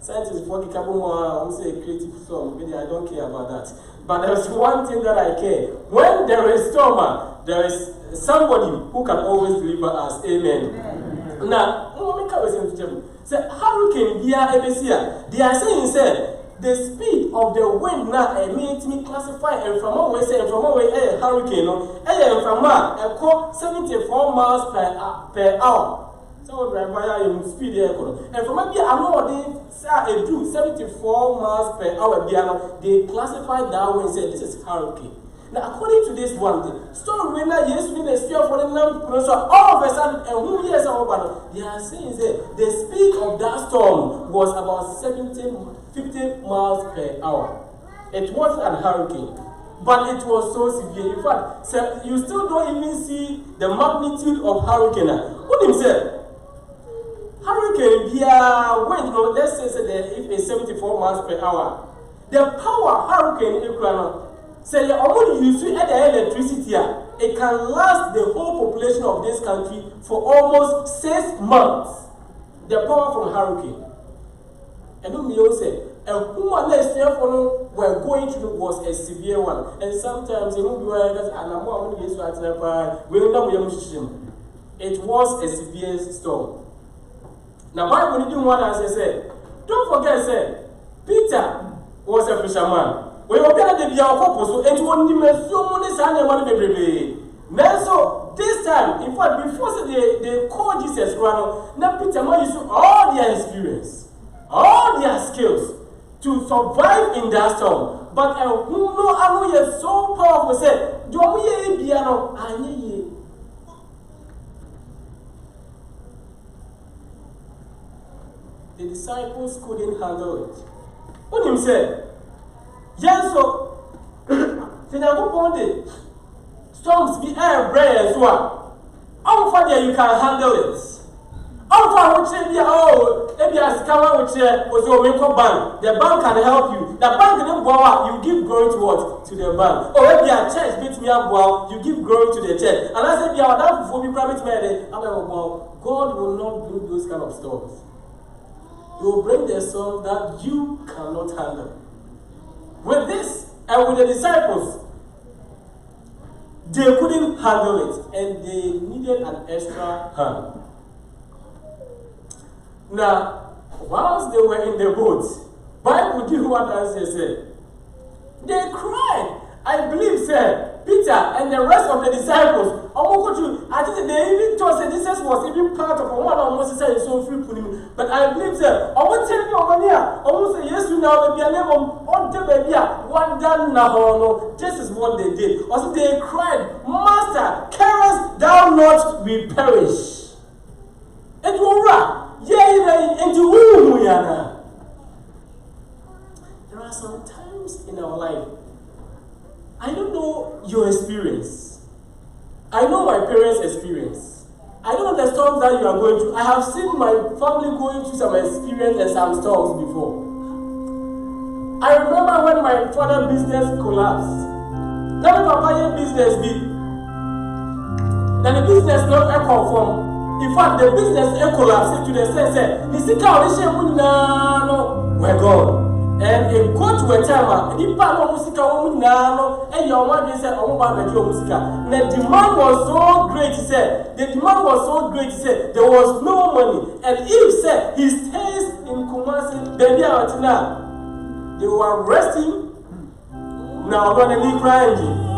scientists for the carbon, say creative song, but I don't care about that. But there's one thing that I care. When there is storm, there is somebody who can always deliver us. Amen. Now, say hurricane here, they are saying, say, the speed of the wind now made me classify and from one way say and from one way a hurricane no and from a 74 miles per hour. So driver you speed there and from maybe I know they do 74 miles per hour they classify that way and say this is hurricane. Now according to this one thing, storm winner yes we the fear for the land so all of a sudden and who years over they are saying that the speed of that storm was about 50 miles per hour. It was a hurricane, but it was so severe. In fact, so you still don't even see the magnitude of hurricane. What him say? Hurricane, wind, let's say that if it's 74 miles per hour, the power hurricane in Ukraine, say you only use the electricity, it can last the whole population of this country for almost 6 months. The power from hurricane. And then you say, and who unless therefore we're going through was a severe one. And sometimes you know it was a severe storm. Now, why would you do what I said? Don't forget, say, Peter was a fisherman. We were going to be our couple, so it won't even so many money. Now, this time, in fact, before they called Jesus, now Peter used all their experience, all their skills to survive in that storm. But who know I know you're so powerful, say, do we piano? The disciples couldn't handle it. What him say? Yes, so storms be air bread as well. How far there you can handle it? How far which maybe as cover which was your make bank. The bank can help you. The bank didn't go out, you give glory to what? To the bank. Or maybe a church beats me up well, you give glory to the church. And I said, yeah, that before we private made God will not bring those kind of storms. He will bring the storm that you cannot handle. With this, and with the disciples, they couldn't handle it, and they needed an extra hand. Now, whilst they were in the boat, Bible did what I said. They cried. I believe, sir, Peter and the rest of the disciples, I think they even thought that Jesus was even part of one of Moses said so free putting. But I believe, sir, I will tell you on here, almost say yes, we now maybe a name on the baby, one done now. This is what they did. Also, they cried, Master, carest thou not we perish. And you are and you there are some times in our life. I don't know your experience. I know my parents' experience. I don't know the storms that you are going through. I have seen my family going through some experience and some storms before. I remember when my father's business collapsed. Now my papa's business did. Then the business not conform. In fact, the business collapsed to the sense that we're gone. And it got to a time, the demand was so great, he said. The demand was so great, he said. There was no money. And Eve said, he stays in Kumasi, they were resting. Now, I'm going to be crying.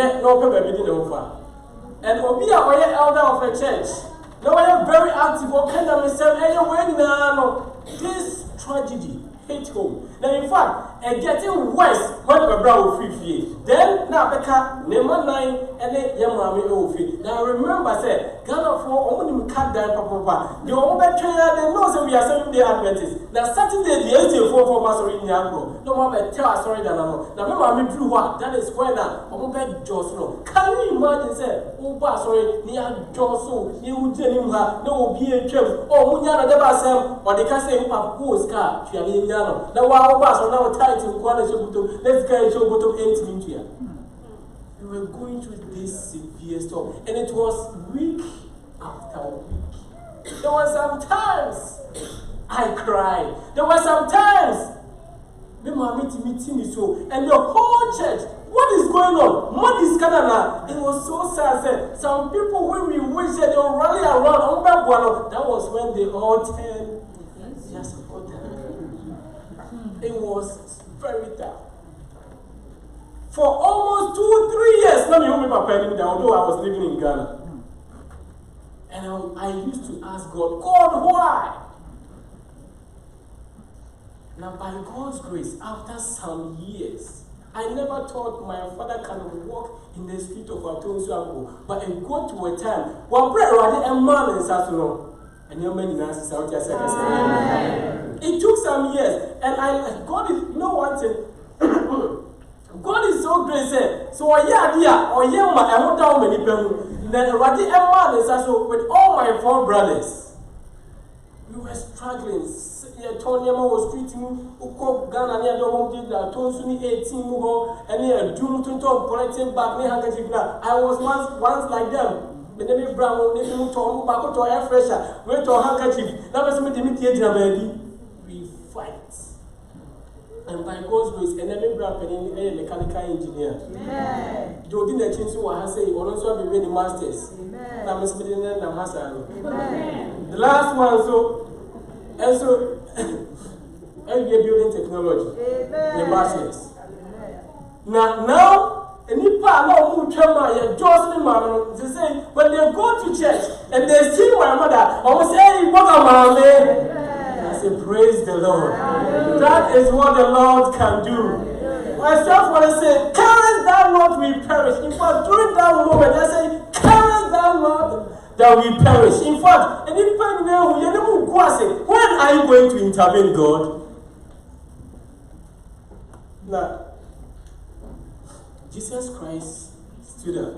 yet no paper didn't over. And Obi a elder of a church. Now I am very active. What kind of myself? Anyway, no. This tragedy hit home. Now, in fact, and getting worse when the brow free. Then now Becca, number 9, and then Yamami Ofi. Now remember, say, Ghana for only cut down Papa. The old trainer, they know that we are Seventh Day Adventists. Now Saturday, the 84 Master in Yango. No more tell us sorry than I know. Now remember me drew what? That is why now. I'm going to Can you imagine, say, oh, sorry, near Johnson, you didn't have no be a trip. Oh, Munyana never said, or they can say, who's car, Chianiano. Now, our bus are now tight to let's get your bottom 8 minutes here. We were going through this severe storm, and it was week after week. There were some times I cried. There were some times the meeting is so, and the whole church. What is going on? What is Canada? It was so sad. Some people, when we wish that they were rally around, that was when they all turned. Just support them. It was very tough. For almost 2-3 years, let me hold me Papa, although I was living in Ghana. And I used to ask God, why? Now, by God's grace, after some years, I never thought my father can walk in the street of Atonsuago, but it got to a time when prayer had a man in Sasuno, and your many nurses out there said, it took some years, and God is, you know one thing, God is so great, so I hear, or Yama, I went down many people, then Radi a man in Sasuno with all my 4 brothers. We were struggling. Tony was treating Uko Ghana near the home did that Tonsuni 18 more and near Doom to talk collecting back near handkerchief. I was once like them. The name Brown, they moved to back to air fresher, went to a handkerchief. That was me baby. We fight. And by God's grace, and then Brown a mechanical engineer. Joe didn't change what I say, or also be many masters. Now, Miss Medina and Hassan. The last one, and so, and we are building technology. The bachelors. Now, and if I know who Trema, Jocelyn man, they say, when they go to church and they see my mother, I will say, what am I? I say, praise the Lord. That is what the Lord can do. Myself, when I say, carest thou not, we perish. In fact, during that moment, I say, carest thou not, that we perish. In fact, and if when are you going to intervene, God? Now, Jesus Christ stood up.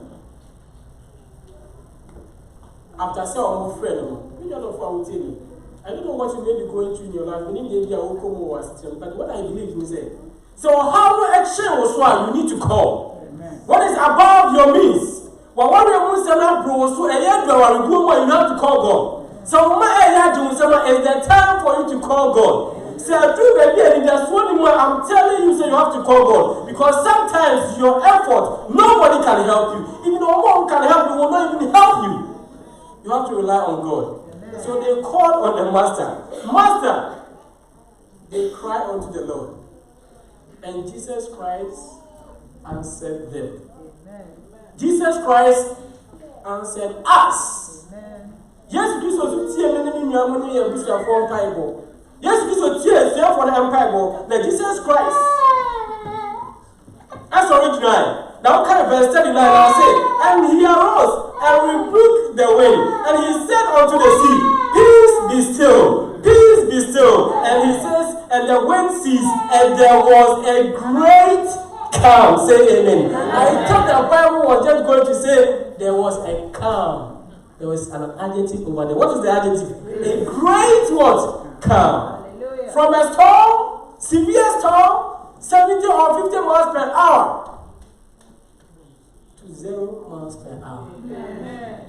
After saying, I'm friend, I don't know what I will tell you. I don't know what you may be going through in your life. But what I believe in is so how do action was what you need to call? Amen. What is above your means? Well, what you say now, bro, so you have to call God. So it's the time for you to call God. Say, I do baby, and there's one more I'm telling you, say you have to call God. Because sometimes your effort, nobody can help you. Even no one can help you, will not even help you. You have to rely on God. Amen. So they called on the master. Master, they cried unto the Lord. And Jesus Christ answered them. Amen. Jesus Christ answered us. Amen. Yes, Christ was here many years before Bible. Yes, Christ was here for the Bible. Now Jesus Christ, that's original. Now kind of verse 39 I say, and he arose and rebuked the wind, and he said unto the sea, peace be still, peace be still. And he says, and the wind ceased, and there was a great calm. Say amen. I thought the Bible was just going to say there was a calm. There was an adjective over there. What is the adjective? A great what? Calm. Hallelujah. From a storm, severe storm, 70 or 50 miles per hour to 0 miles per hour. Amen.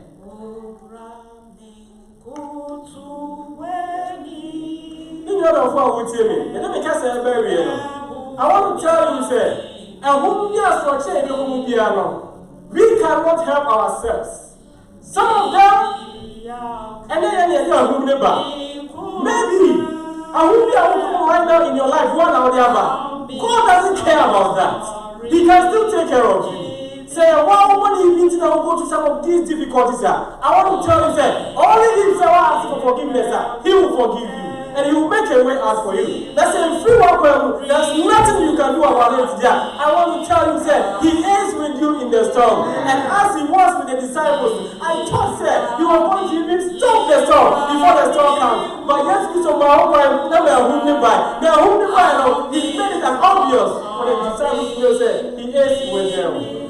I want to tell you, say, we cannot help ourselves. Some of them, and then maybe I will be right now in your life, one or the other. God doesn't care about that. He can still take care of you. say, well, when you need to go to some of these difficulties, I want to tell you that only if someone asks for forgiveness, he will forgive you. And he will make a way out for you. That's a free walk. There's nothing you can do about it today. I want to tell you that he is with you in the storm. And as he was with the disciples, I thought that you are going to even stop the storm before the storm comes. But yes, he made it as obvious for the disciples to say he is with them.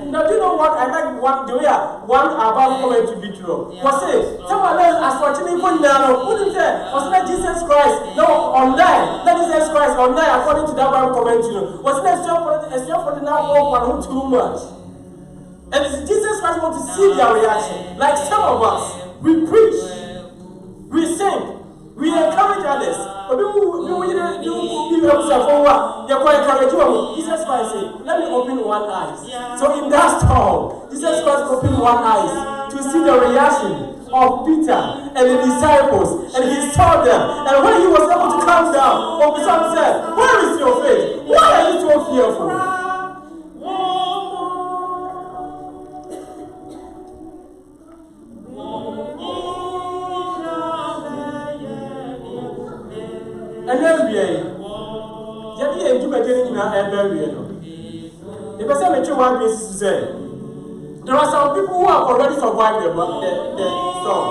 Now, do you know what I like? The way one about coming to be true was it? Someone else as watching put now. Who did say? Was that Jesus Christ? No, online. That Jesus Christ online, according to that one comment. Was that a for the now one too much? And Jesus Christ want to see their reaction. Like some of us, we preach, we sing, we encourage others. But Jesus Christ said, let me open one eye. So in that storm, Jesus Christ opened one eye to see the reaction of Peter and the disciples. And he saw them. And when he was able to calm down, Peter said, where is your faith? Why are you so fearful? And then you do beginning in our area. The person may try one basis to say there are some people who have already survived the storm.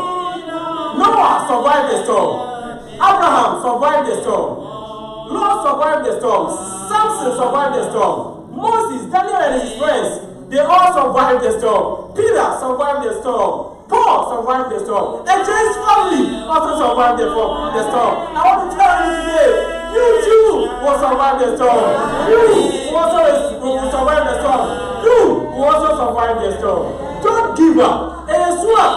Noah survived the storm. Abraham survived the storm. Lot survived the storm. Samson survived the storm. Moses, Daniel and his friends, they all survived the storm. Peter survived the storm. Paul survived the storm. Adjei's family also survived the storm. I want to tell you today, you too will survive the storm. You will also survive the storm. You will also survive the storm. Don't give up. And soon,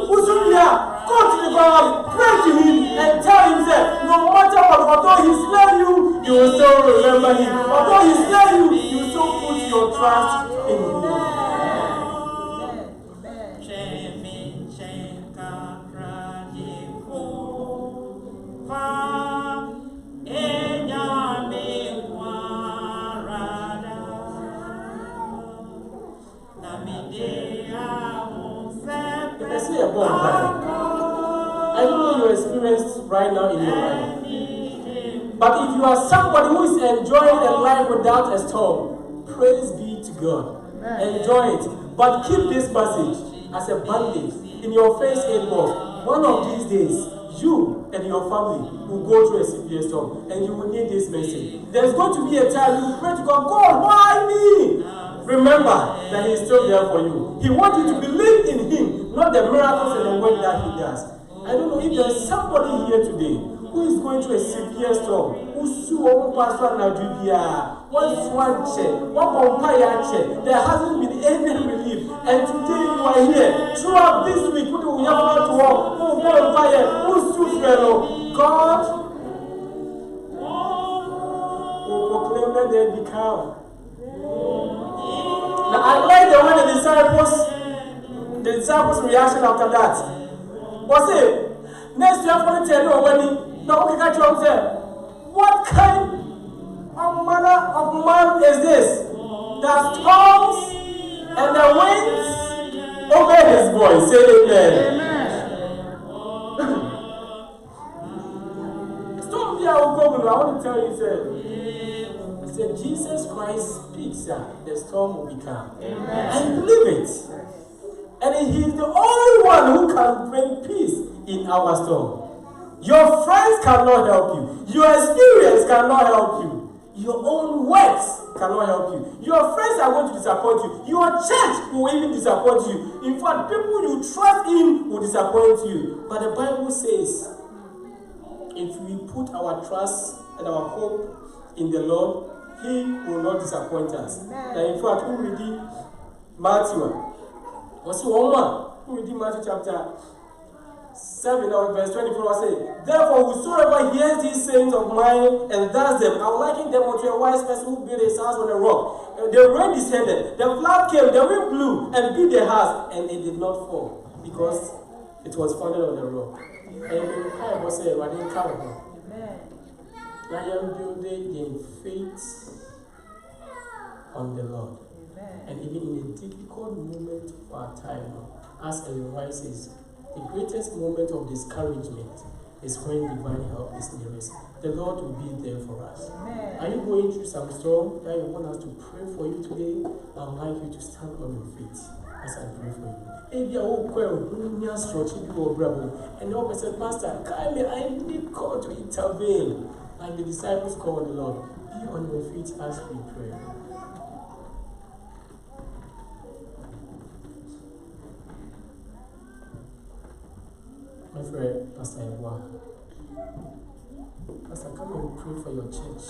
go to the God, pray to him, and tell him that no matter what, although he slay you, you will still remember him. Although he slay you, you will still put your trust in him. I don't know your experience right now in your life. But if you are somebody who is enjoying a life without a storm, praise be to God. Enjoy it. But keep this message as a bandage in your face aid box. One of these days, you and your family will go through a severe storm and you will need this message. There's going to be a time you will pray to God, God, why me? Remember that he is still there for you. He wants you to believe in him, not the miracles and the work that he does. I don't know if there is somebody here today who is going through a severe storm. There hasn't been any relief. And today you are here. Throughout this week, God will proclaim that they be calm. Now, I like the way the disciples' reaction after that. Was it? Next year, I'm going to tell you when now we got you say, what kind of manner of man is this? That storms and the winds obey his voice. Say amen. Stop here, I want to tell you, say, Jesus Christ speaks, the storm will be calm. And believe it. And he is the only one who can bring peace in our storm. Your friends cannot help you. Your experience cannot help you. Your own works cannot help you. Your friends are going to disappoint you. Your church will even disappoint you. In fact, people you trust in will disappoint you. But the Bible says, if we put our trust and our hope in the Lord, he will not disappoint us. And in fact, who read Matthew? What's the one? Who read Matthew chapter 7 or verse 24 say, therefore whosoever hears these sayings of mine and does them, I will liken them unto a wise person who built his house on a rock. The rain descended, the flood came, the wind blew and beat the house, and it did not fall because it was founded on the rock. And the Bible says, I didn't come. I am building in faith on the Lord. And even in a difficult moment of our time, as Ellen says, the greatest moment of discouragement is when divine help is nearest. The Lord will be there for us. Amen. Are you going through some storm that you want us to pray for you today? I would like you to stand on your feet as I pray for you. If you are and the Lord said, Pastor, I need God to intervene. Like the disciples called the Lord. Be on your feet as we pray. My friend, Pastor Ewa. Pastor, come and pray for your church.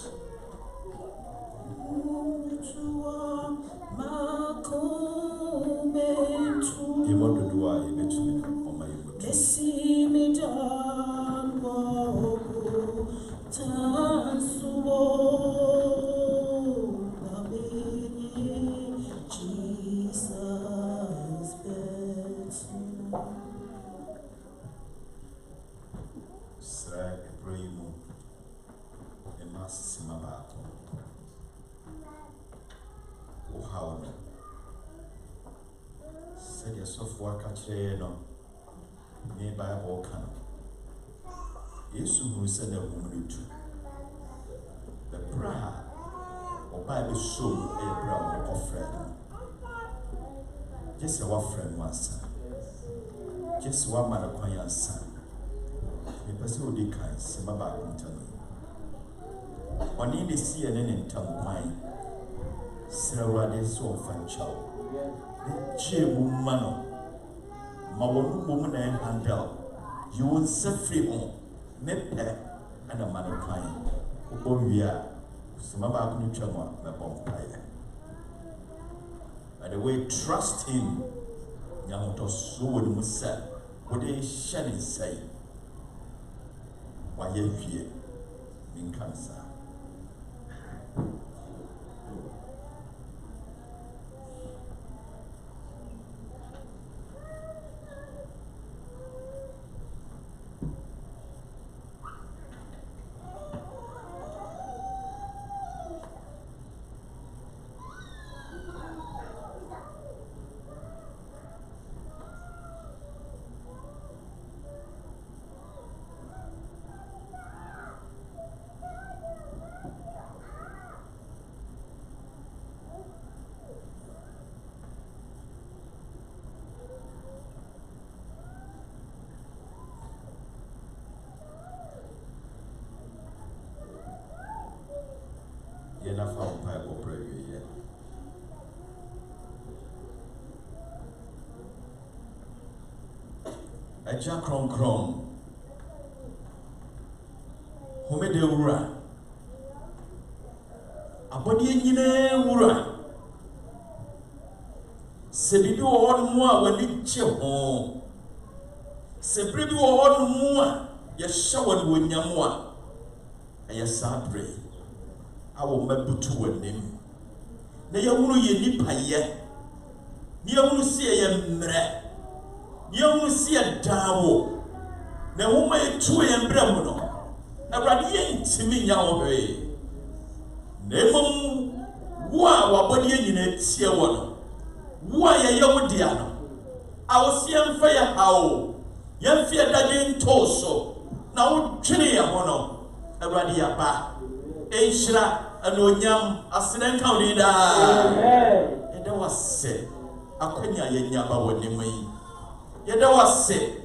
You want to do what you bet me on my Bible can. Yesu who said a woman too. The bra or Bible show a bra or friend. Just a friend one son. Just one man acquire son. The person who did kind, some about me. One need to see an end in tongue wine. Sarah is so fun child. The Jim Mano. My woman and handle. You won't set free home. Nepe and a man of kind. Obovia, some about Nuchama, my bonfire. By the way, trust him. Yamoto so would Musa, what they shall say. Why you fear in cancer. Enough of Bible prayer yet. Adjei kron. Home de wura. Abodi nyine wura. Se bibi wo hon mu a wani che ho. Se bibi wo hon mu a ye hyawan wonyam a ye sabre. I will make to a name. Nayawunu ye nipa ye. Niyawunu see a mre. Niyawunu see a dawo. Na wuma ye two a bremuno. A radiant to me yaw way. Nemum wa body in it, see one. Why a young diano? I was young fire how. Young fear daddy torso. Now, Chile a mono. A radia ba. Asia. And Onyam accident county da. And there was said, Akonya Yaba when you mean. Yet there was said,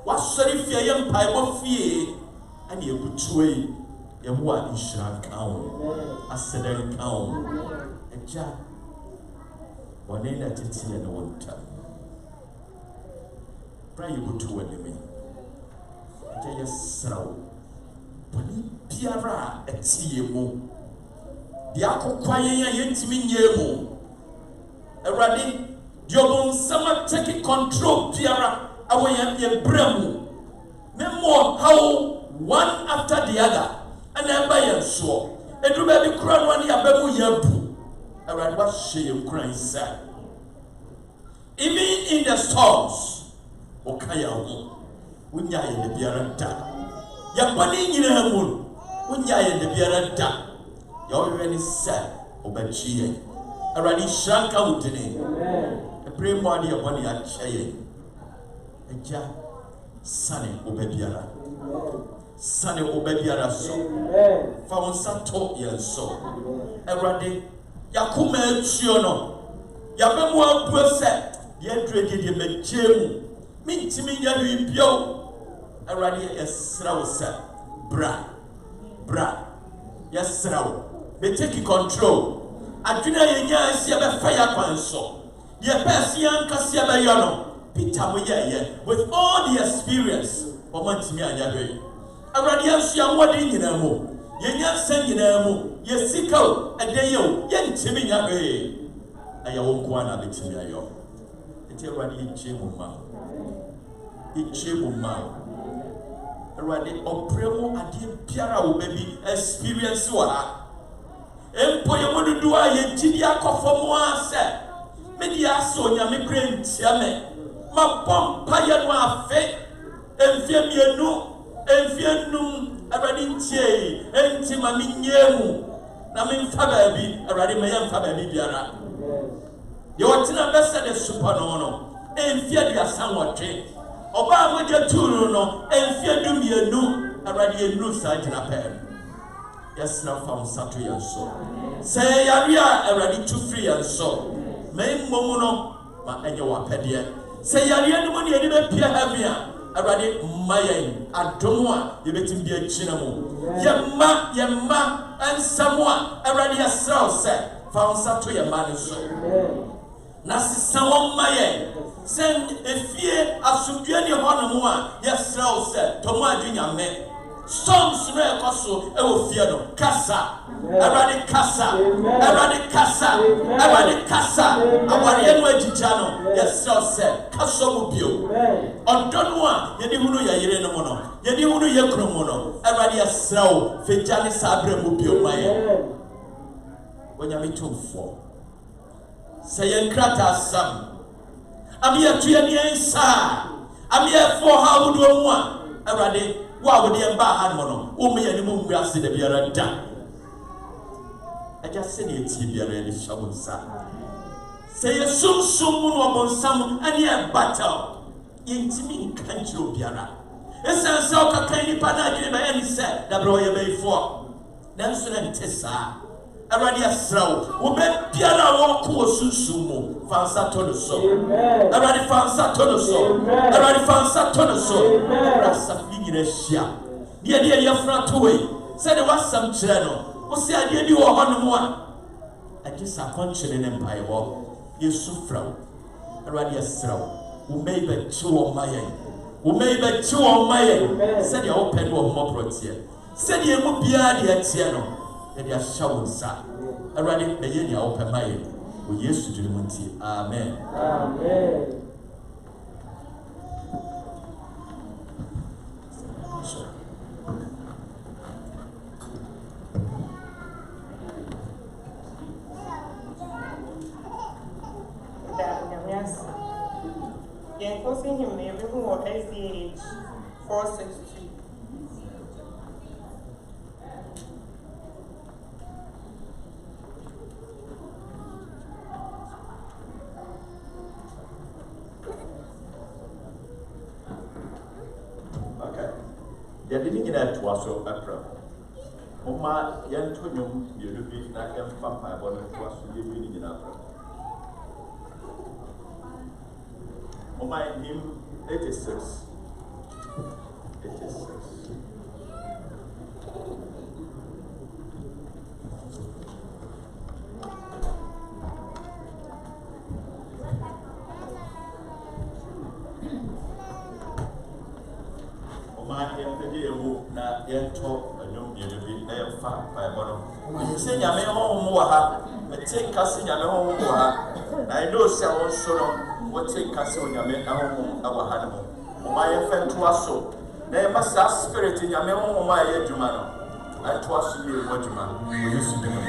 what sorry fear young pipe of fear, and you could sway a one in Shan count, a sedan count, a jack. One in at it and one time. Pray you go to enemy. Just so. Piara at TMO. The Akokwaye yentimi nyemu. Erade, diobon sama take control piara awoyan ye bremu. Memo how one after the other. And then by your so. Edu baby crown one ya bemu yebu. Erade what she crying sir. Even in the storms. Okaya ho. Unya ye de biara da. Ya bani nyina mun. Unya ye de biara da. You already said, Obachie, Aradi shanka utene. Pray more dear body Adjei. Adjei. Sane obebiara. Sane obebiara so. Fa sato yen so. Aradi yakuma etuono. Yabemu abu se. Ye drede de mejemu. Mintimi nya bibio. Aradi esra wo se. Bra. Yesra wo. Be take control. Adwina yenya asia be fire kwanso. Ye person kasia be yono. Peter moye with all the experience. Omantimi anya be. Awrade asia wode nyina mo. Yenya san nyina mo. Ye sika o edeyo ye ntimi nya be. Aya wo kwa na betimi ayo. Enti awrade iche mo ma. Awrade opremo ade biara wo baby experience wa ha. Empo ye modudu a ye gidi akofo mo ase. Media so nyame krentia me. Ma pompa ye no afe. Emfie mienu, emfie num, awrade ntie, enti ma minyemu. Na memfa baabi, awrade me yemfa baabi biara. Ye wotina besa de super no. Emfie dia sanwotwe. Oba moje turu no, emfie dum yenu, awrade yenu sa gina pen. Yes, now found Sato and so. Say, Yaria, already too free and so. May Momono, my annual pedia. Say, Yaria, the money, you may peer heavier. Already, Mayan, and Tomoa, you bet him be a chinamo. Yamma, and someone, already a soul set. Found Sato your man so. Nasi someone Mayan. Send a fear of Sugiani Honomoa, yes, soul set. Tomoa Junior men. Storms no ekoso e wo fie no kasa Awrade kasa aware no agija no yesel se kaso mu bio odono a yedi hunu ya yire no mo no yedi hunu ye kro mo no Awrade yesel fejane sabre mu bio maye wonya mitumfo se ye nkrata asam amiya tuye ni ensa amiya fo ha wudo mu a Awrade wa wo de ba ha no o me yani mo ngua se de biara da aja se de ti biara ni shabunsa se ye sum no obonsam ani e battle intimi kanjiro biara esan se o ka kan ni pa na adwene ba yani se da bro ye beifo na nso na ntesa Awrade asrawo wo be biara wo ko sunsun mo fansa to no so Awrade fansa to no so Awrade fansa to no so rasa nyina hia de yefra to we se de wasam kire no wo se ade bi wo hono mo a agisa konchire ne mpai wo yesu frawo Awrade asrawo wo mei ba chiwo maye se de wo pen wo mo protie se de mu bia de atie no and ya shawunsa Awrade eye nya wo pemaye wo Yesu dirimunti amen You're causing him everyone or Adjei 462. Ya dini nyina to aso apra oma yento nyum yelubi na emfa pa bo no to aso yebi ni nyina apra oma him 86 na yento anyum yelubi na emfa pa bo no se nyame ho mo wa ha mete nkase nyame ho mo wa ha na I know se won so no wote nkase nyame na ho mo wa ha no mo ma ye fentu aso na e masa spirit nyame ho mo aye adwuma no ato aso ye mo adwuma Yesu de mo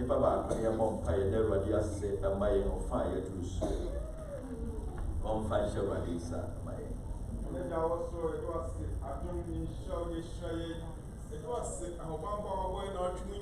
nipa baako ne yɛbɔ mpaeɛ na Awurade ase ama yɛn ɔfa a yɛduru so. Ɔmfa nhyɛ Awurade nsa ama yɛn. And also, it was I don't show you, it was a